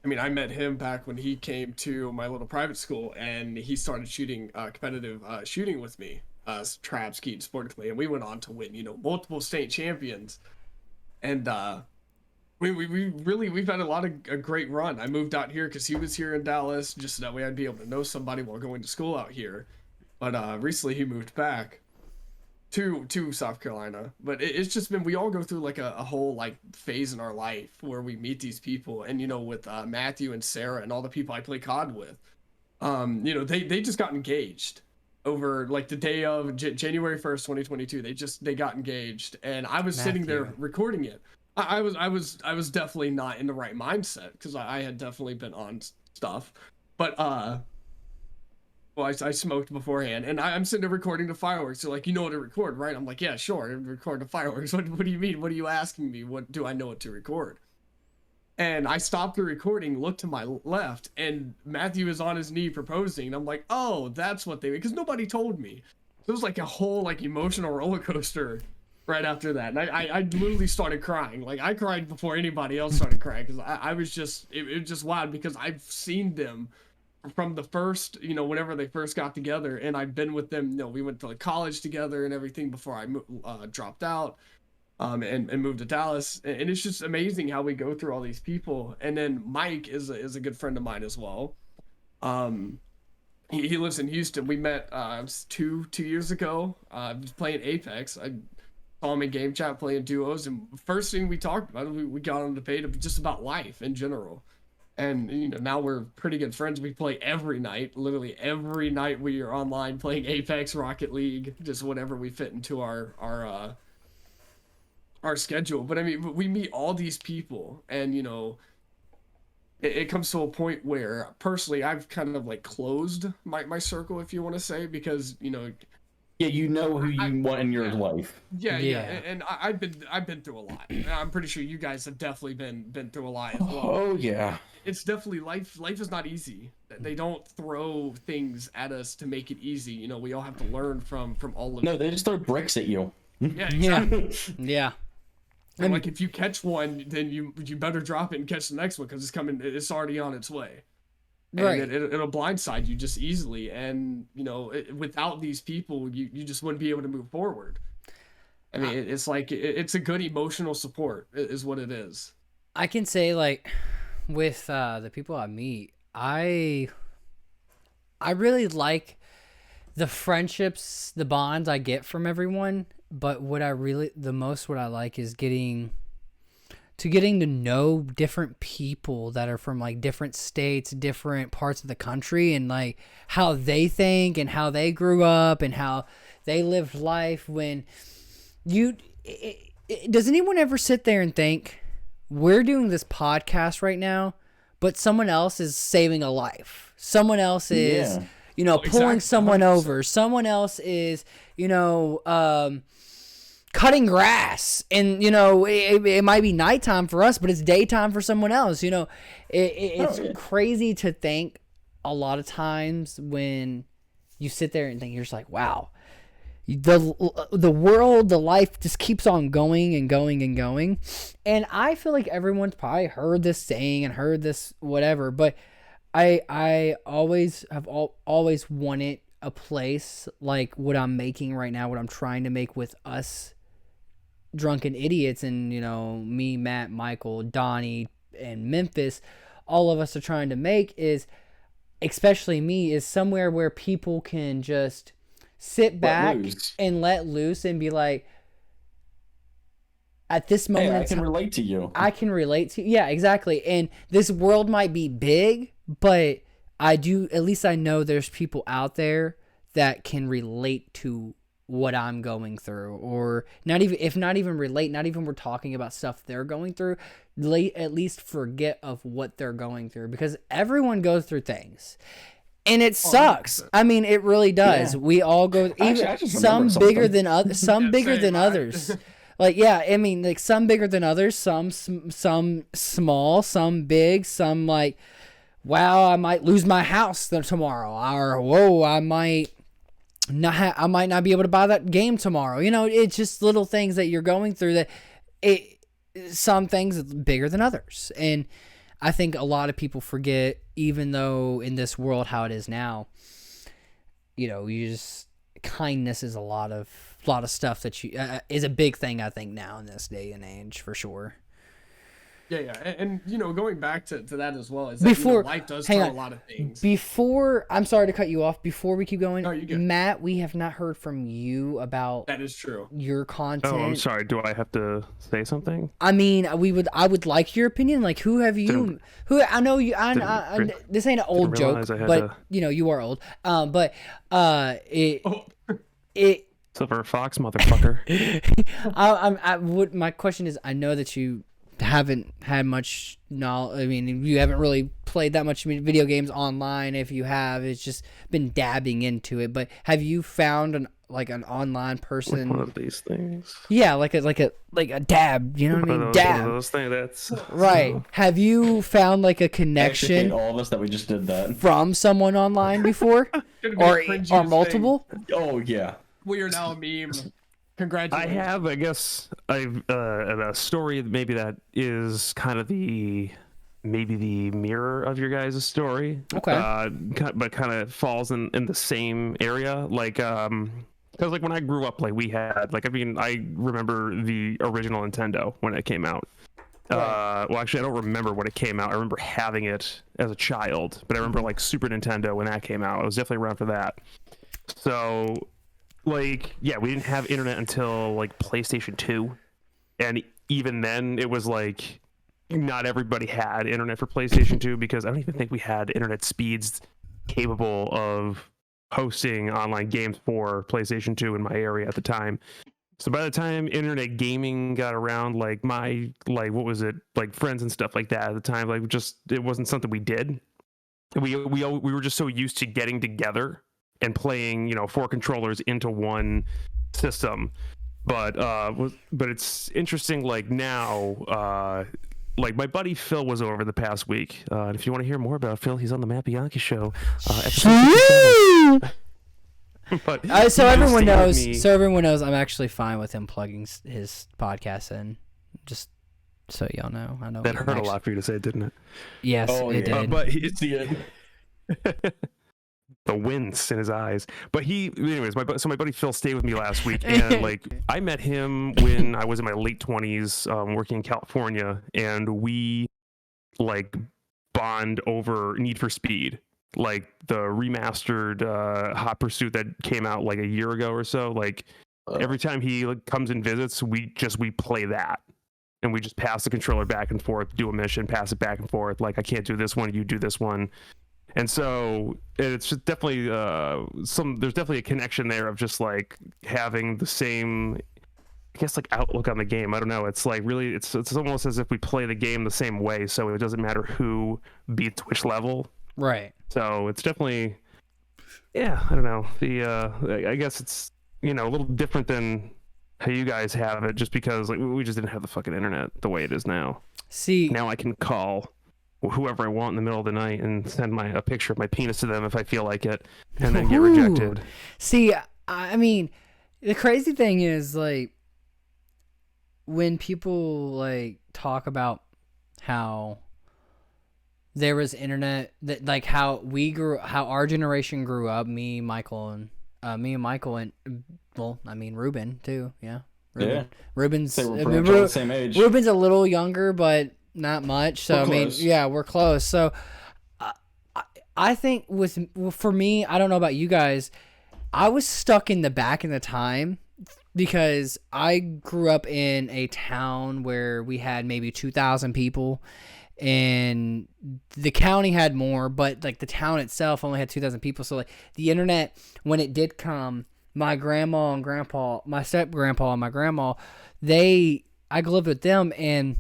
I mean, I met him back when he came to my little private school, and he started shooting competitive shooting with me, trap, skeet, sportically, and we went on to win, you know, multiple state champions, and we've had a great run. I moved out here because he was here in Dallas, just so that way I'd be able to know somebody while going to school out here, but recently he moved back to South Carolina. But it's just been, we all go through like a whole like phase in our life where we meet these people, and you know, with Matthew and Sarah and all the people I play COD with, you know, they just got engaged over like the day of January 1st 2022. They got engaged, and I was sitting there recording it. I was definitely not in the right mindset because I had definitely been on stuff, but well, I smoked beforehand, and I'm sitting there recording the fireworks. So, like, you know what to record, right? I'm like, yeah, sure, I record the fireworks. What do you mean? What are you asking me? What do I know what to record? And I stopped the recording, looked to my left, and Matthew is on his knee proposing. And I'm like, oh, that's what they mean, because nobody told me. So it was like a whole like emotional roller coaster right after that. And I literally started crying. Like, I cried before anybody else started crying, because I was just, it was just wild, because I've seen them from the first, you know, whenever they first got together, and I've been with them, you know, we went to like college together and everything before I dropped out and moved to Dallas, and it's just amazing how we go through all these people. And then Mike is a good friend of mine as well. He lives in Houston. We met two years ago, playing Apex. I saw him in game chat playing duos, and first thing we talked about, we got on the debate just about life in general. And, you know, now we're pretty good friends. We play every night. Literally every night we are online playing Apex, Rocket League, just whatever we fit into our schedule. But I mean, we meet all these people, and, you know, it comes to a point where personally I've kind of like closed my circle, if you want to say, because, you know, yeah, you know who you want in your life. Yeah. And I've been through a lot. I'm pretty sure you guys have definitely been through a lot as well. Oh yeah. It's definitely life is not easy. They don't throw things at us to make it easy. You know, we all have to learn from all of it. No, they just throw bricks at you. Yeah, exactly. Yeah. And like, if you catch one, then you better drop it and catch the next one, because it's already on its way. Right. And it'll blindside you just easily. And, you know, without these people, you just wouldn't be able to move forward. I mean, it's like, it's a good emotional support is what it is. I can say, like, with the people I meet, I really like the friendships, the bonds I get from everyone. But what I like is getting to know different people that are from like different states, different parts of the country, and like how they think and how they grew up and how they lived life. When does anyone ever sit there and think, we're doing this podcast right now, but someone else is saving a life. Someone else is, you know, pulling someone 100%. Over. Someone else is, you know, cutting grass, and you know, it might be nighttime for us, but it's daytime for someone else. You know, it's crazy to think a lot of times when you sit there and think, you're just like, wow, the world, the life just keeps on going and going and going. And I feel like everyone's probably heard this saying and heard this whatever, but I always have always wanted a place like what I'm making right now, what I'm trying to make with us drunken idiots, and me, Matt, Michael, Donnie, and Memphis, all of us are trying to make is, especially me, is somewhere where people can just sit back and let loose and be like, at this moment, hey, I can relate to you. I can relate to you. Yeah, exactly. And this world might be big, but at least I know there's people out there that can relate to what I'm going through, or not even relate, not even we're talking about stuff they're going through, at least forget of what they're going through, because everyone goes through things. And it sucks. I mean, it really does. Yeah. We all go, some bigger than others, some bigger than others. Like, yeah, I mean, like, some bigger than others, some small, some big, some like, wow, I might lose my house tomorrow, or whoa, I might not be able to buy that game tomorrow. It's just little things that you're going through that some things are bigger than others. And I think a lot of people forget, even though in this world how it is now, kindness is a lot of stuff that is a big thing, I think, now in this day and age, for sure. Yeah, and going back to that as well, is that life does throw a lot of things. I'm sorry to cut you off. Before we keep going, no, you're good. Matt, we have not heard from you about that is true. Your content. Oh, I'm sorry. Do I have to say something? I mean, I would like your opinion. Like, who have you? I know you. This ain't an old joke, but you are old. But Silver Fox, motherfucker. My question is, I know that you haven't had much knowledge. I mean, you haven't really played that much video games online. If you have, it's just been dabbing into it. But have you found an online person? One of these things. Yeah, like a dab. You know what I mean? Dab. One of those things. That's right. So. Have you found like a connection? All of us that we just did that from someone online before, or multiple? Thing. Oh yeah. We are now a meme. Congratulations. I have, I guess, a story maybe that is kind of the mirror of your guys' story. Okay. But kind of falls in the same area. Like, because like when I grew up, like we had, like, I mean, I remember the original Nintendo when it came out. Right. Well, actually, I don't remember when it came out. I remember having it as a child, but I remember like Super Nintendo when that came out. I was definitely around for that. So, like, yeah, we didn't have internet until like PlayStation 2, and even then it was like not everybody had internet for PlayStation 2, because I don't even think we had internet speeds capable of hosting online games for PlayStation 2 in my area at the time. So by the time internet gaming got around, like my, like, what was it, like friends and stuff like that at the time, like, just, it wasn't something we did. We were just so used to getting together and playing, 4 controllers into one system. But it's interesting, like now, like my buddy Phil was over the past week. And if you want to hear more about Phil, he's on the Matt Bianchi show. But so everyone knows I'm actually fine with him plugging his podcast in. Just so y'all know. I know that hurt a lot for you to say, didn't it? Yes, it did. But he's the wince in his eyes. But anyways, my buddy Phil stayed with me last week, and like I met him when I was in my late 20s, working in California, and we like bond over Need for Speed, like the remastered Hot Pursuit that came out like a year ago or so. Like every time he comes and visits, we play that, and we just pass the controller back and forth, do a mission, pass it back and forth. Like, I can't do this one, you do this one. And so it's just definitely there's definitely a connection there of just like having the same, I guess, like outlook on the game. I don't know. It's like really, it's almost as if we play the game the same way, so it doesn't matter who beats which level. Right. So it's definitely, yeah, I don't know. I guess it's, a little different than how you guys have it, just because like we just didn't have the fucking internet the way it is now. See, now I can call whoever I want in the middle of the night and send a picture of my penis to them if I feel like it, and then get rejected. See, I mean, the crazy thing is, like, when people like talk about how there was internet that like how our generation grew up. Me, Michael, and well, I mean Ruben too. Yeah, Ruben. Yeah. Ruben's Say we're I pretty mean, much the same age. Ruben's a little younger, but not much. So We're I mean, close. yeah, we're close. So I think for me, I don't know about you guys. I was stuck in the back in the time because I grew up in a town where we had maybe 2,000 people, and the county had more, but like the town itself only had 2,000 people. So like the internet, when it did come, my grandma and grandpa, my step grandpa and my grandma, I lived with them, and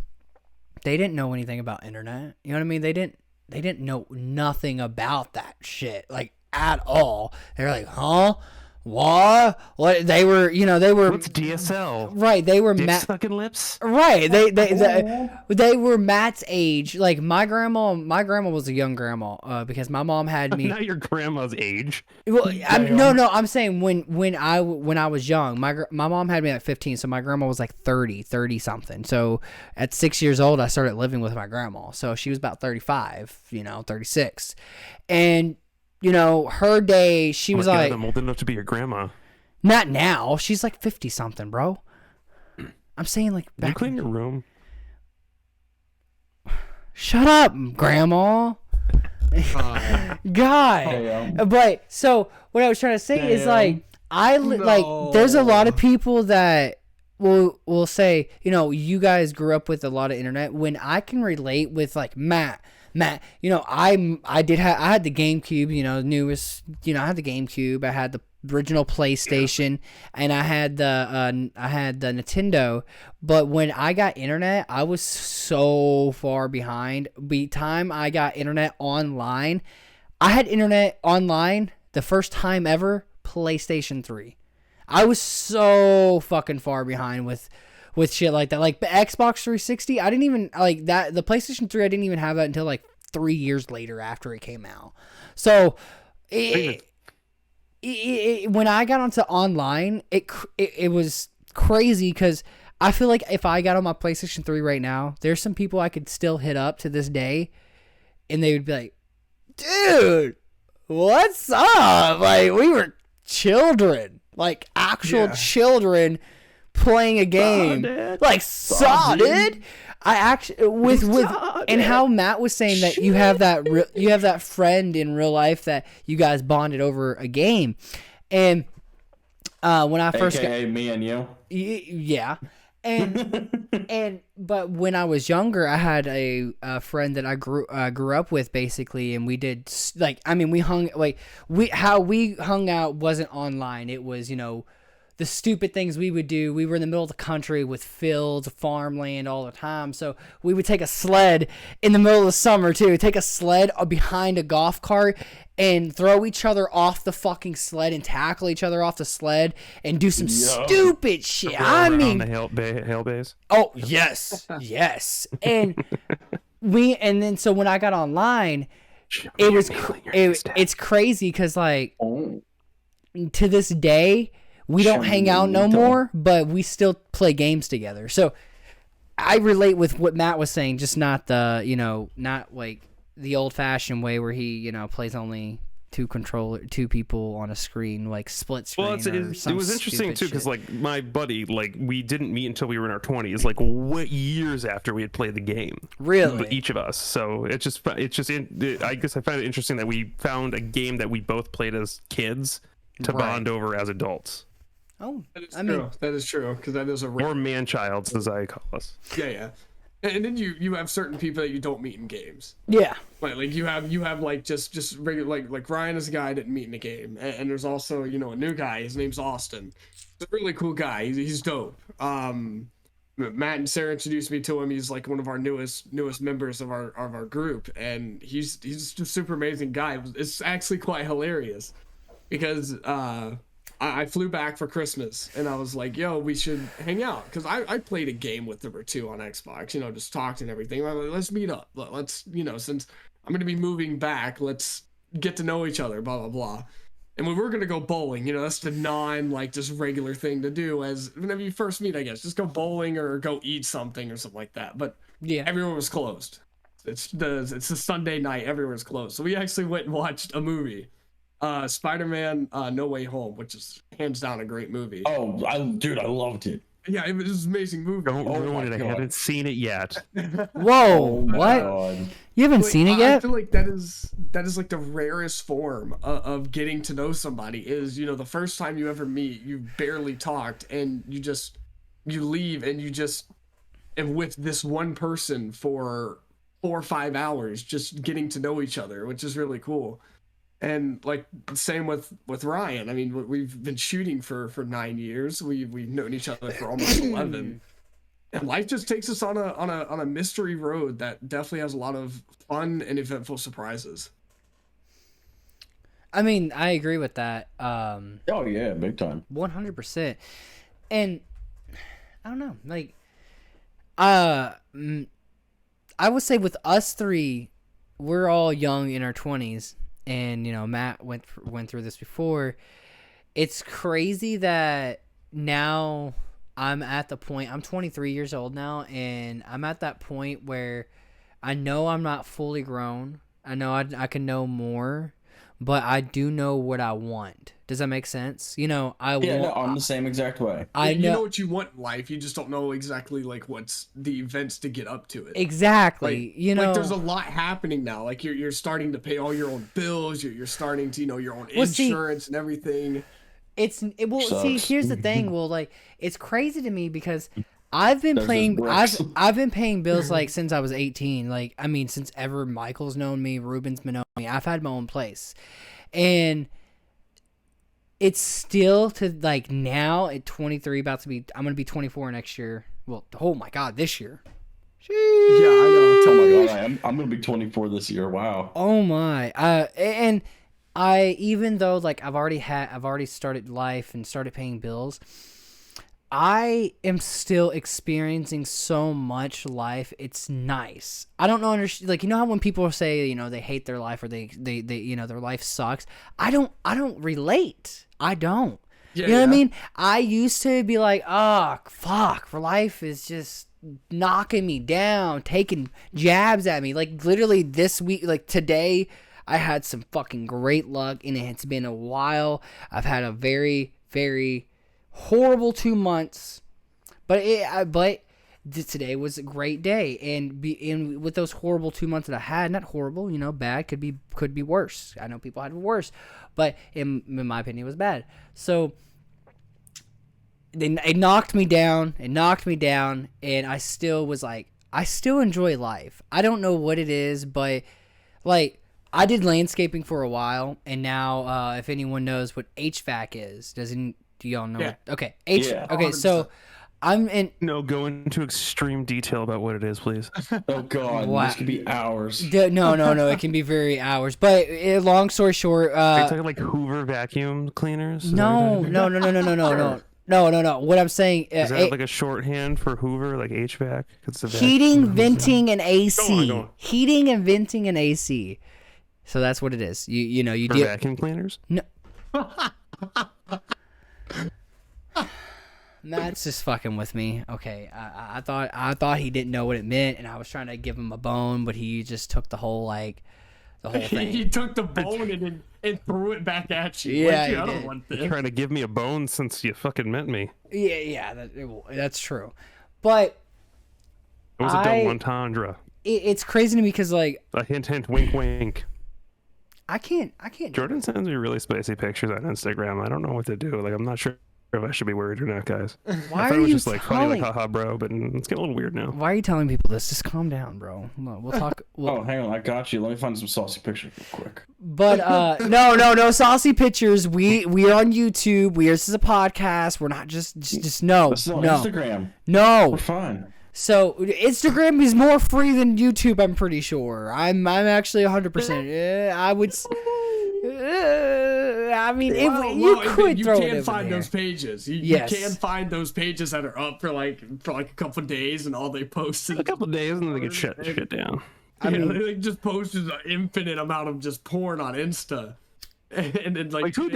they didn't know anything about internet. You know what I mean? They didn't know nothing about that shit, like at all. They're like, huh? What? They were What's DSL? right. They were Dick sucking lips? right. They were Matt's age. Like my grandma was a young grandma because my mom had me. Not your grandma's age. Well, I'm saying when I was young, my mom had me at 15, so my grandma was like 30 something. So at 6 years old, I started living with my grandma. So she was about 35, 36, and her day, she was like, I'm old enough to be your grandma. not now. She's like 50 something, bro. I'm saying like Did you back. clean your room? Shut up, grandma. God. Damn. But so what I was trying to say is like like there's a lot of people that will say, you guys grew up with a lot of internet. When I can relate with like Matt, I had the GameCube, newest, I had the GameCube, I had the original PlayStation, and I had the Nintendo. But when I got internet, I was so far behind. By the time I got internet online, I had internet online the first time ever, PlayStation 3. I was so fucking far behind with shit like that. Like the Xbox 360, I didn't even like that. The PlayStation 3, I didn't even have that until like 3 years later after it came out. So when I got onto online, it was crazy because I feel like if I got on my PlayStation 3 right now, there's some people I could still hit up to this day, and they would be like, dude, what's up? Like, we were children, like actual children playing a game. Like, dude. I actually with and how Matt was saying that you have that friend in real life that you guys bonded over a game, and when I first AKA me and you. Yeah. But when I was younger, I had a friend that I grew up with basically, and we did how we hung out wasn't online. It was, the stupid things we would do. We were in the middle of the country with fields, farmland all the time. So we would take a sled in the middle of the summer too, take a sled behind a golf cart and throw each other off the fucking sled and tackle each other off the sled and do some stupid shit. I mean, the hail bays. Oh, yes. Yes. And then so when I got online, it was it's crazy cuz like to this day we don't hang out no more, but we still play games together. So I relate with what Matt was saying, just not the, not like the old-fashioned way where he, plays only two people on a screen, like split screen. Well, it was interesting too because like my buddy, like we didn't meet until we were in our 20s, like what years after we had played the game, really, each of us. So I guess I find it interesting that we found a game that we both played as kids to bond over as adults. Oh, that is true because that is or man-childs, as I call us. Yeah. And then you have certain people that you don't meet in games. Yeah. Like you have like just regular like Ryan is a guy I didn't meet in a game, and there's also a new guy. His name's Austin. He's a really cool guy. He's dope. Matt and Sarah introduced me to him. He's like one of our newest members of our group, and he's just a super amazing guy. It's actually quite hilarious because I flew back for Christmas and I was like, yo, we should hang out. Because I played a game with them or two on Xbox, just talked and everything. I'm like, let's meet up. Let's, since I'm going to be moving back, let's get to know each other, blah, blah, blah. And we were going to go bowling. That's the just regular thing to do as whenever you first meet, I guess. Just go bowling or go eat something or something like that. But yeah, everyone was closed. it's the Sunday night, everywhere's closed, so we actually went and watched a movie, Spider-Man No Way Home, which is hands down a great movie. Oh, dude, I loved it. Yeah, it was an amazing movie. Don't Oh ruin my it. I God. haven't seen it yet. Whoa, Oh my what? God. You haven't Like, seen it I yet? feel like that is like the rarest form of getting to know somebody is, the first time you ever meet, you barely talked, and you leave and you just am with this one person for 4 or 5 hours just getting to know each other, which is really cool. And like same with Ryan. I mean, we've been shooting for 9 years. We've known each other for almost 11. And life just takes us on a mystery road that definitely has a lot of fun and eventful surprises. I mean, I agree with that. Oh yeah, big time. 100%. And I don't know, like, I would say with us three, we're all young in our 20s, and Matt went through this before. It's crazy that now I'm at the point, I'm 23 years old now, and I'm at that point where I know I'm not fully grown. I know I can know more, but I do know what I want. Does that make sense? No, I'm the same exact way. You know what you want in life. You just don't know exactly like what's the events to get up to it. Exactly. Like there's a lot happening now. Like you're starting to pay all your own bills. You're starting to your own insurance and everything. See, here's the thing. Well, like, it's crazy to me because I've been paying bills like since I was 18. Like, I mean, since ever Michael's known me, Ruben's been known me. I've had my own place, and it's still to like now at 23, I'm gonna be 24 next year. Well, oh my God, this year. Yeah, I know. Oh my God, I'm gonna be 24 this year. Wow. Oh my. And even though like I've already started life and started paying bills, I am still experiencing so much life. It's nice. I don't know, like, how when people say, they hate their life or they their life sucks. I don't relate. I don't. Yeah, you know what I mean? I used to be like, oh, fuck, for life is just knocking me down, taking jabs at me. Like, literally this week, like today, I had some fucking great luck, and it's been a while. I've had a very, very horrible 2 months, but today was a great day, and with those horrible 2 months that I had, not horrible, bad, could be worse. I know people had worse, but in my opinion, it was bad. So it knocked me down, and I still was like, I still enjoy life. I don't know what it is, but like, I did landscaping for a while, and now if anyone knows what HVAC is, do y'all know? Yeah. Okay. Yeah. Okay, so I'm in. No, go into extreme detail about what it is, please. Oh God, Wow. this could be hours. No. It can be very hours. But long story short, Are you talking like Hoover vacuum cleaners? Is that no. What I'm saying, Is that like a shorthand for Hoover, like HVAC? It's a heating, venting, and AC. Go on. Heating and venting and AC. So that's what it is. You for do vacuum cleaners? no. Matt's just fucking with me. Okay, I thought he didn't know what it meant, and I was trying to give him a bone, but he just took the whole thing. He took the bone and threw it back at you. Yeah, Like, he I don't did. want You're this. trying to give me a bone since you fucking met me. Yeah, that's true. But It was a double entendre. it's crazy to me because like A hint, hint, wink, wink. I can't. Jordan sends me really spicy pictures on Instagram. I don't know what to do. Like, I'm not sure if I should be worried or not, guys. Why I thought are it was you just like funny, like telling? haha, bro. But it's getting a little weird now. Why are you telling people this? Just calm down, bro. We'll talk. Oh, hang on, I got you. Let me find some saucy pictures real quick. But no saucy pictures. We are on YouTube. This is a podcast. We're not just no. This is on No. Instagram. No. We're fine. So Instagram is more free than YouTube. I'm pretty sure. I'm actually 100%. I would. I mean, you could throw it can over find there. those pages. You Yes. can find those pages that are up for like a couple days, and all they posted. A couple days and then they get shut down. I mean, they just posted an infinite amount of just porn on Insta, and then Like who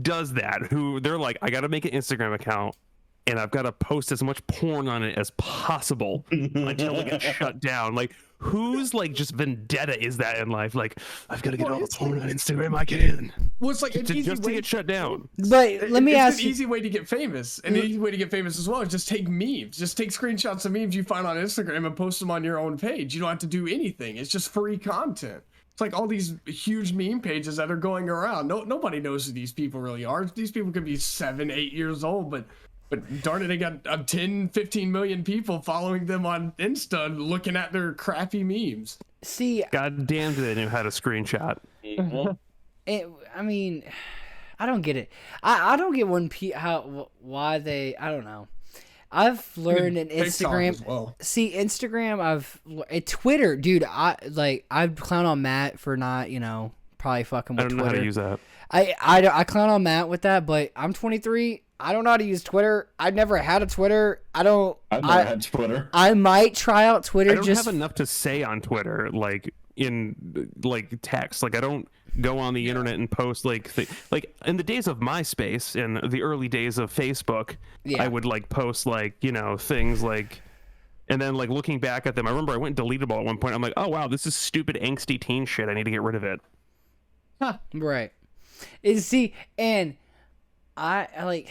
does that? Who they're like, I gotta make an Instagram account and I've got to post as much porn on it as possible until it gets shut down. Like, whose like just vendetta is that in life? Like, I've got to get all the porn on Instagram I can. Well, it's like an easy Just to way get shut down. But let me it's ask an you. easy way to get famous. And an easy way to get famous as well is just take memes. Just take screenshots of memes you find on Instagram and post them on your own page. You don't have to do anything. It's just free content. It's like all these huge meme pages that are going around. Nobody knows who these people really are. These people could be 7, 8 years old, but darn it, they got 10, 15 million people following them on Insta and looking at their crappy memes. See, God damn, they knew how to screenshot. I mean, I don't get it. I don't get why they. I don't know. I've learned in TikTok Instagram. as well. See, Instagram. Twitter, dude. I clown on Matt for not, probably fucking I with don't know Twitter. how to use that. I clown on Matt with that, but I'm 23. I don't know how to use Twitter. I've never had a Twitter. I've never had Twitter. I might try out Twitter. I don't just have enough to say on Twitter, like in like text. Like I don't go on the internet and post like in the days of MySpace and the early days of Facebook. Yeah. I would like post like things like, and then like looking back at them, I remember I went and deleted them all at one point. I'm like, oh wow, this is stupid angsty teen shit. I need to get rid of it. Right. And I like.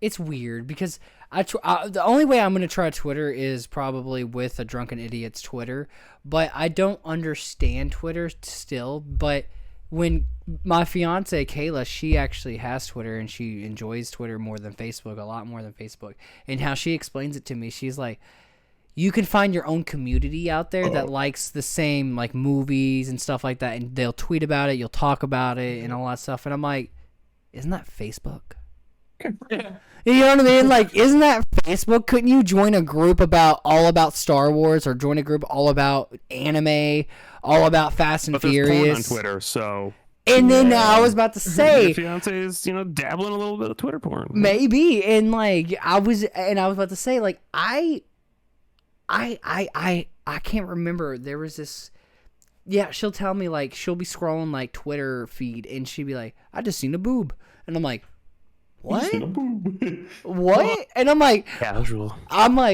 It's weird because the only way I'm gonna try Twitter is probably with a Drunken Idiot's Twitter, but I don't understand Twitter still. But when my fiance Kayla, she actually has Twitter and she enjoys Twitter more than Facebook, a lot more than Facebook. And how she explains it to me, she's like, you can find your own community out there that likes the same like movies and stuff like that, and they'll tweet about it, you'll talk about it, and all that stuff. And I'm like, isn't that Facebook? Yeah. You know what I mean? Like, isn't that Facebook? Couldn't you join a group all about Star Wars, or join a group all about anime, all about Fast and But there's porn on Furious? Twitter, so And then I was about to your say, fiance is dabbling a little bit of Twitter porn. maybe, and like I was about to say, like I can't remember. There was this. Yeah, she'll tell me like she'll be scrolling like Twitter feed, and she'd be like, "I just seen a boob," and I'm like, "What? What?" And I'm like, Casual.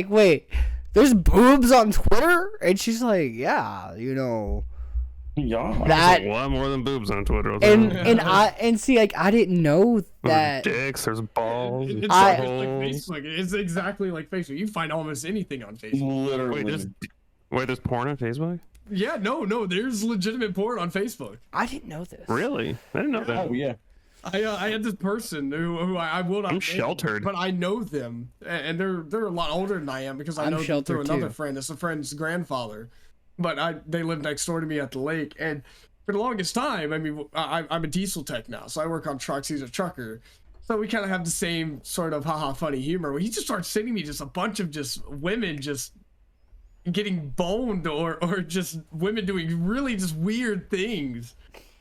"Wait, there's boobs on Twitter?" And she's like, "Yeah, Yeah. that." There's a lot more than boobs on Twitter. And see, like I didn't know that. There's dicks, there's balls, It's, there's like holes. Facebook. It's exactly like Facebook. You find almost anything on Facebook. Literally. Wait, there's porn on Facebook? Yeah, no, there's legitimate porn on Facebook. I didn't know this. Really? I didn't know that. Oh yeah. I had this person who I will not I'm name, sheltered. but I know them, and they're a lot older than I am because I I'm know them sheltered through another too. friend. It's a friend's grandfather, but they live next door to me at the lake, and for the longest time, I mean, I'm a diesel tech now, so I work on trucks. He's a trucker, so we kind of have the same sort of haha funny humor. He just starts sending me just a bunch of just women just getting boned or just women doing really just weird things.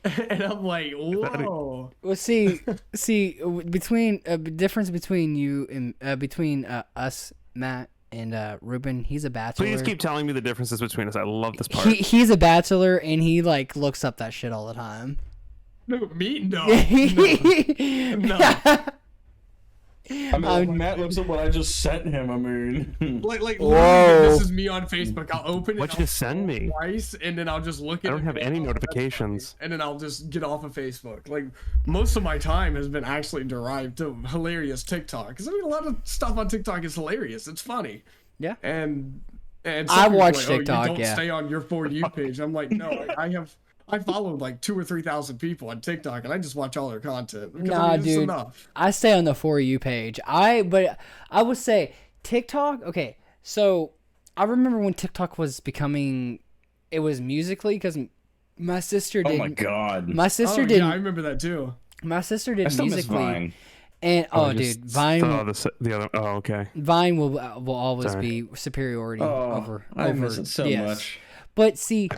And I'm like, whoa. Well, see, between difference between you and between us, Matt and Ruben, he's a bachelor. Please keep telling me the differences between us. I love this part. He's a bachelor and he like looks up that shit all the time. No, me? No. No. I mean, when Matt looks at what I just sent him. I mean, Like Whoa. literally, this is me on Facebook. I'll open it. What'd you send me? Twice, and then I'll just look at I don't it have any and notifications. and then I'll just get off of Facebook. Like most of my time has been actually derived to hilarious TikTok. Because I mean, a lot of stuff on TikTok is hilarious. It's funny. Yeah. And some I people are watch like, TikTok, you don't yeah. stay on your For You page. I'm like, no, I followed like 2,000 or 3,000 people on TikTok, and I just watch all their content. Because, Nah, I mean, it's dude. enough. I stay on the For You page. But I would say TikTok. Okay, so I remember when TikTok was becoming, it was Musically because my sister oh did. my god. My sister Oh, did. yeah, I remember that too. My sister I did still miss Musically, Vine. and I dude, just Vine. saw the other. Oh, okay. Vine will always Sorry. be superiority Oh, over. I over, miss it so yes. much. But see,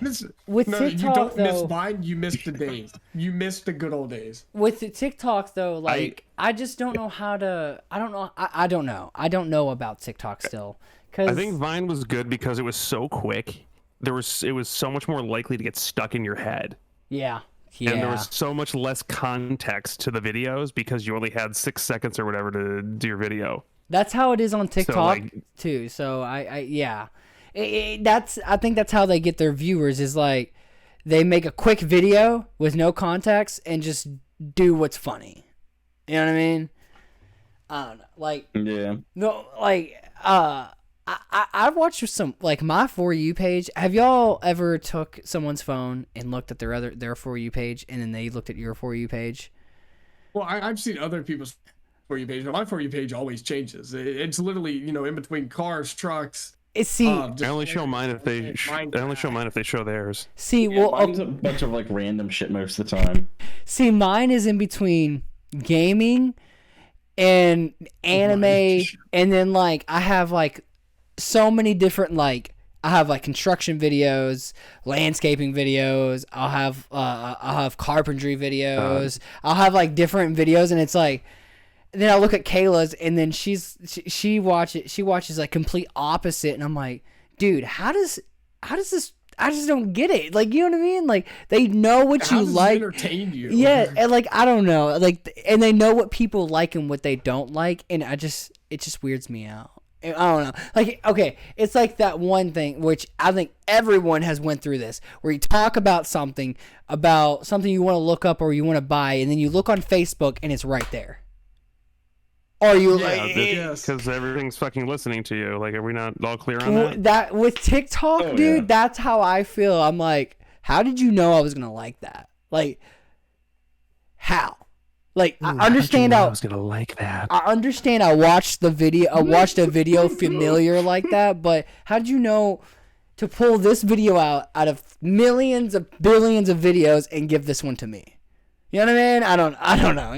with No, TikTok you don't miss though, Vine. You miss the days. You miss the good old days. with the TikTok though, like I just don't know how to. I don't know. I don't know. I don't know about TikTok still. Cause I think Vine was good because it was so quick. It was so much more likely to get stuck in your head. yeah, Yeah. And there was so much less context to the videos because you only had 6 seconds or whatever to do your video. That's how it is on TikTok like- too. So yeah, I think that's how they get their viewers is like they make a quick video with no context and just do what's funny. You know what I mean? I don't know. Like Yeah. no, like I've watched some like my For You page. Have y'all ever took someone's phone and looked at their For You page and then they looked at your For You page? Well, I've seen other people's For You page, but my For You page always changes. It's literally, you know, in between cars, trucks. See, I only show mine if they. I only show mine if they show theirs. see, Yeah, well, mine's a bunch of like random shit most of the time. see, mine is in between gaming and anime, and then like I have like so many different like I have like construction videos, landscaping videos. I'll have carpentry videos. I'll have like different videos, and it's like. Then I look at Kayla's, and then she watches like complete opposite, and I'm like, dude, how does this? I just don't get it. Like, you know what I mean? Like, they know what How you does it like. entertain you? Yeah, and like I don't know, like, and they know what people like and what they don't like, and it just weirds me out. I don't know. Like, okay, it's like that one thing which I think everyone has went through this, where you talk about something you want to look up or you want to buy, and then you look on Facebook and it's right there. Or you like yes. Because everything's fucking listening to you. Like, are we not all clear on that? that with TikTok, Oh, dude? yeah. That's how I feel. I'm like, how did you know I was gonna like that? Like, how? Like, I understand I how. was gonna like that. I understand. I watched the video. I watched a video familiar like that. But how did you know to pull this video out of millions of billions of videos and give this one to me? You know what I mean? I don't know.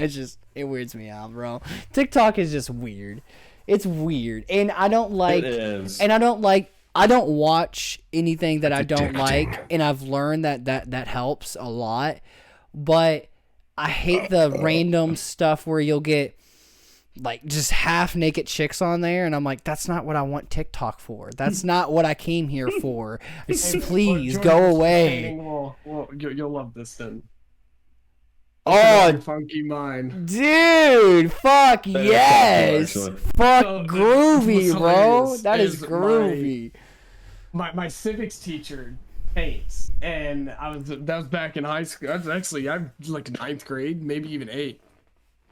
It weirds me out, bro. TikTok is just weird. It's weird, and I don't like. It is. And I don't watch anything that I don't like, and I've learned that helps a lot. But I hate the random stuff where you'll get like just half naked chicks on there, and I'm like, that's not what I want TikTok for. That's not what I came here for. Just please go away. Well, you'll love this then. Oh, Your funky mind. dude, fuck That is yes, awesome, fuck So, groovy, what's bro. hilarious That is is groovy. My civics teacher paints, and that was back in high school. I'm like 9th grade, maybe even 8th.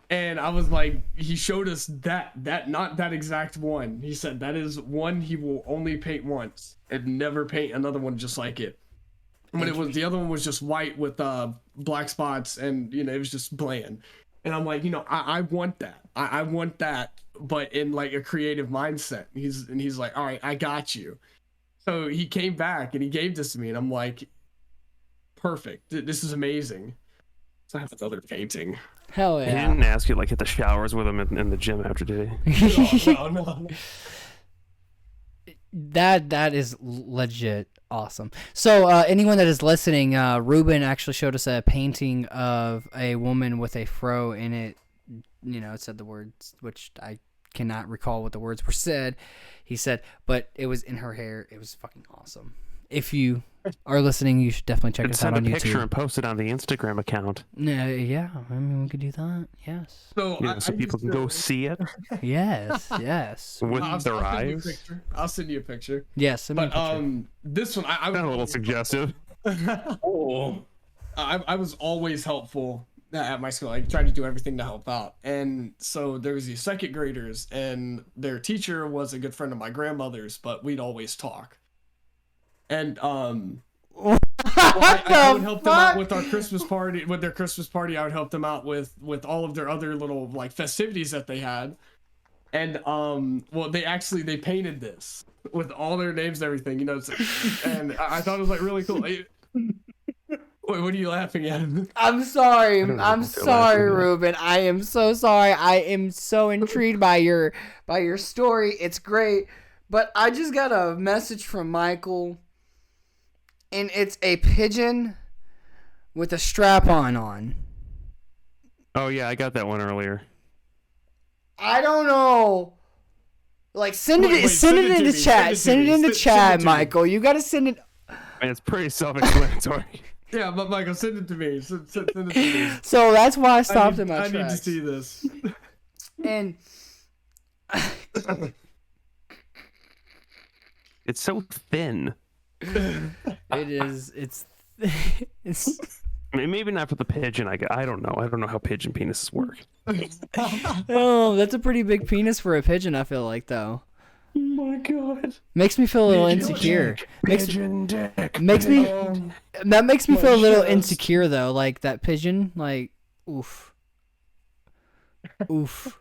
And I was like, he showed us that not that exact one. He said that is one he will only paint once and never paint another one just like it. When it was the other one was just white with black spots, and you know it was just bland. And I'm like, you know, I want that. I want that, but in like a creative mindset. He's like, all right, I got you. So he came back and he gave this to me, and I'm like, perfect. This is amazing. So I have another painting. Hell He yeah. didn't ask you like hit the showers with him in the gym after, did he? No. That is legit awesome. So anyone that is listening, Ruben actually showed us a painting of a woman with a fro in it. You know, it said the words, which I cannot recall what the words were said. He said, but it was in her hair. It was fucking awesome. If you are listening, you should definitely check And us out send a on picture YouTube. and post it on the Instagram account. Yeah, I mean, we could do that. Yes. So, So people can go see it Yes, yes. with their I'll send you a eyes. picture. I'll send you a picture. Yes, send me a But picture. this one I Kind of a little was suggestive. Oh. I was always helpful at my school. I tried to do everything to help out. And so there was these second graders, and their teacher was a good friend of my grandmother's, but we'd always talk. And well, I would help them out with our Christmas party. With their Christmas party, I would help them out with all of their other little like festivities that they had. And well, they painted this with all their names and everything, you know. And I thought it was like really cool. Wait, what are you laughing at? I'm sorry. don't know I'm what they're sorry, laughing at. Ruben. I am so sorry. I am so intrigued by your story. It's great. But I just got a message from Michael, and it's a pigeon with a strap-on on. Oh yeah, I got that one earlier. I don't know. Like send Wait, it send it in to the me, chat. send it to Send it me, in the send it chat, to me. Michael. You got to send it. And it's pretty self-explanatory. Yeah, but Michael, send it to me. Send it to me. So that's why I stopped in my I need to tracks. see this. And It's so thin. it is. It's. I mean, maybe not for the pigeon. I don't know. I don't know how pigeon penises work. Oh, that's a pretty big penis for a pigeon. I feel like though. Oh my god. Makes me feel a little insecure. Pigeon dick. Makes me. That makes me feel a little insecure though. Like that pigeon. Like oof. Oof.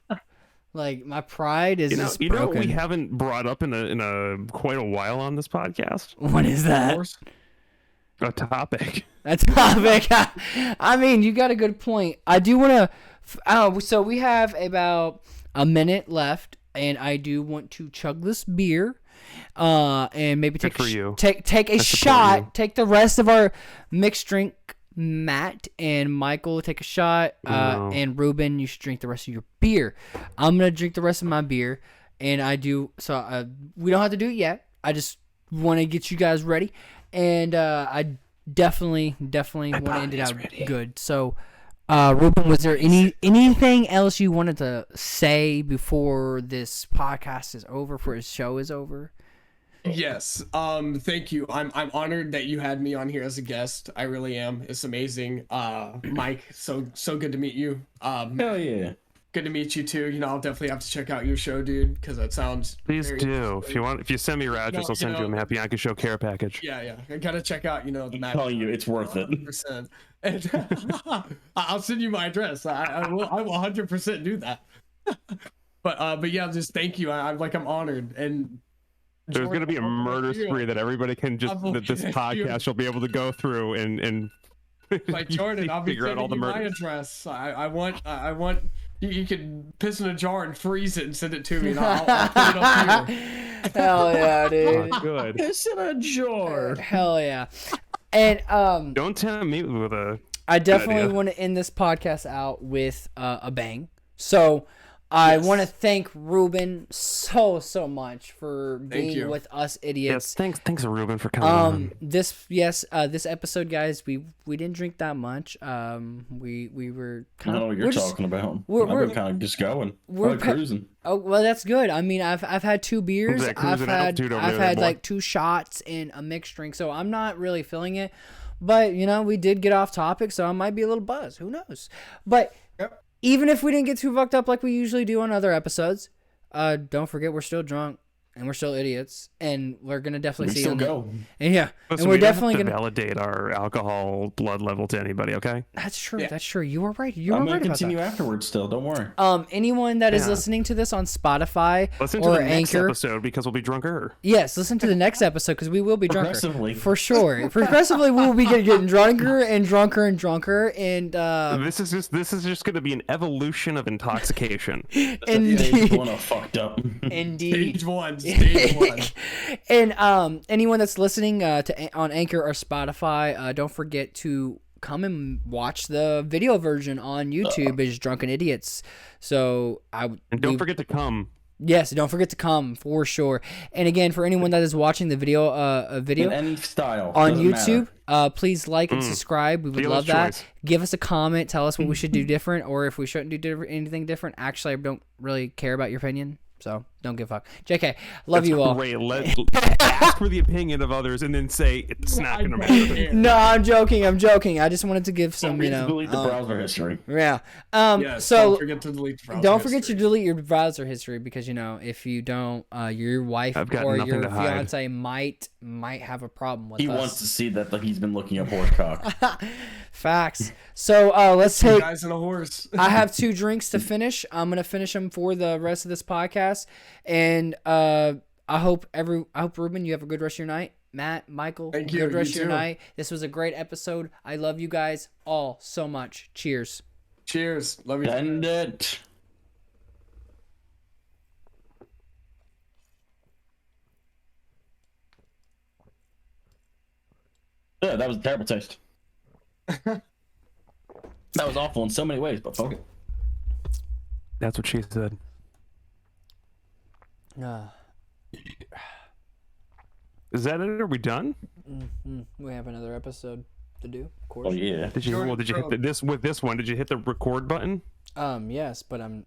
Like my pride is just You know what broken. we haven't brought up in a quite a while on this podcast? What is that? A topic. A topic. I mean, you got a good point. I do want to. So we have about a minute left, and I do want to chug this beer, and maybe take Good for you. take a support shot. you. Take the rest of our mixed drink. Matt and Michael take a shot, No. and Ruben, you should drink the rest of your beer. I'm gonna drink the rest of my beer, and I do. So we don't have to do it yet. I just want to get you guys ready, and I definitely want to end it out good. So, Ruben, was there anything else you wanted to say before this podcast is over, before his show is over? Yes. Thank you. I'm honored that you had me on here as a guest. I really am. It's amazing. Mike, so good to meet you. Hell yeah. Good to meet you too. You know, I'll definitely have to check out your show, dude, because that sounds Please very do. interesting. If you send me your address, I'll send you a Happy Yankee Show care package. Yeah. I gotta check out, the I'm match. telling you, it's worth it. 100%. And I'll send you my address. I will 100% do that. But yeah, just thank you. I'm honored. And There's going to be a Jordan, murder spree that everybody can just I'm that this looking at you. podcast will be able to go through and Like Jordan, I'll be figure out all sending the you my murders. address. I want you could piss in a jar and freeze it and send it to me, and I'll put it up here. Hell yeah, dude. Oh, good. It's in a jar. Hell yeah. And Don't tempt me with a. I definitely idea. want to end this podcast out with a bang. So I want to thank Ruben so much for being you. with us Yes, idiots. thanks, Ruben, for coming on. This episode, guys, we didn't drink that much. We were I kind don't know what you're we're just- talking about. we're- I've been kind of just going. we're I'm cruising. Oh well, that's good. I mean, I've had 2 beers. that I've cruising had altitude over there, boy? like 2 shots and a mixed drink, so I'm not really feeling it. But we did get off topic, so I might be a little buzzed. Who knows? But Yep. even if we didn't get too fucked up like we usually do on other episodes, don't forget we're still drunk and we're still idiots, and we're gonna definitely We see still on the- go. And yeah, Listen, and we're we don't have definitely to gonna. validate our alcohol blood level to anybody. Okay. That's true. Yeah. That's true. You were right. You were I'm right gonna about that. continue afterwards. Still, don't worry. Anyone that is Yeah. listening to this on Spotify Listen to or the next Anchor, episode because we'll be drunker. yes, listen to the next episode because we will be drunker. Progressively. For sure. Progressively, we will be getting drunker and drunker and drunker. And This is just going to be an evolution of intoxication. Stage indeed, 1 of fucked up. indeed. Stage one. Stage one. And anyone that's listening on Anchor or Spotify, don't forget to come and watch the video version on YouTube. Is Drunken Idiots. So And don't forget to come. Yes, don't forget to come for sure. And again, for anyone that is watching the video, In any style. on doesn't YouTube, matter. please like and subscribe. We would Dealer's love that. choice. Give us a comment. Tell us what we should do different, or if we shouldn't do anything different. Actually, I don't really care about your opinion, so don't give a fuck. JK, love you all. Great. Ask for the opinion of others and then say it's not going to matter. No, I'm joking. I just wanted to give some, Don't delete the browser history. yeah. Yes, So don't forget to delete the browser don't forget to history. delete your browser history because if you don't, your wife I've got or nothing your to hide. fiance might have a problem with He us. wants to see that he's been looking up horsecock. Facts. So let's Two take. guys and a horse. I have 2 drinks to finish. I'm gonna finish them for the rest of this podcast, and I hope Ruben, you have a good rest of your night. Matt, Michael, Thank you. good rest You of your too. night. This was a great episode. I love you guys all so much. Cheers. Cheers. Love you. Send it. Yeah, that was a terrible taste. That was awful in so many ways, but fuck it. That's what she said. We Is that it? Are we done? have another episode. to do, of course. Oh yeah. Did you? Well, did you hit this with this one? Did you hit the record button? Yes, but I'm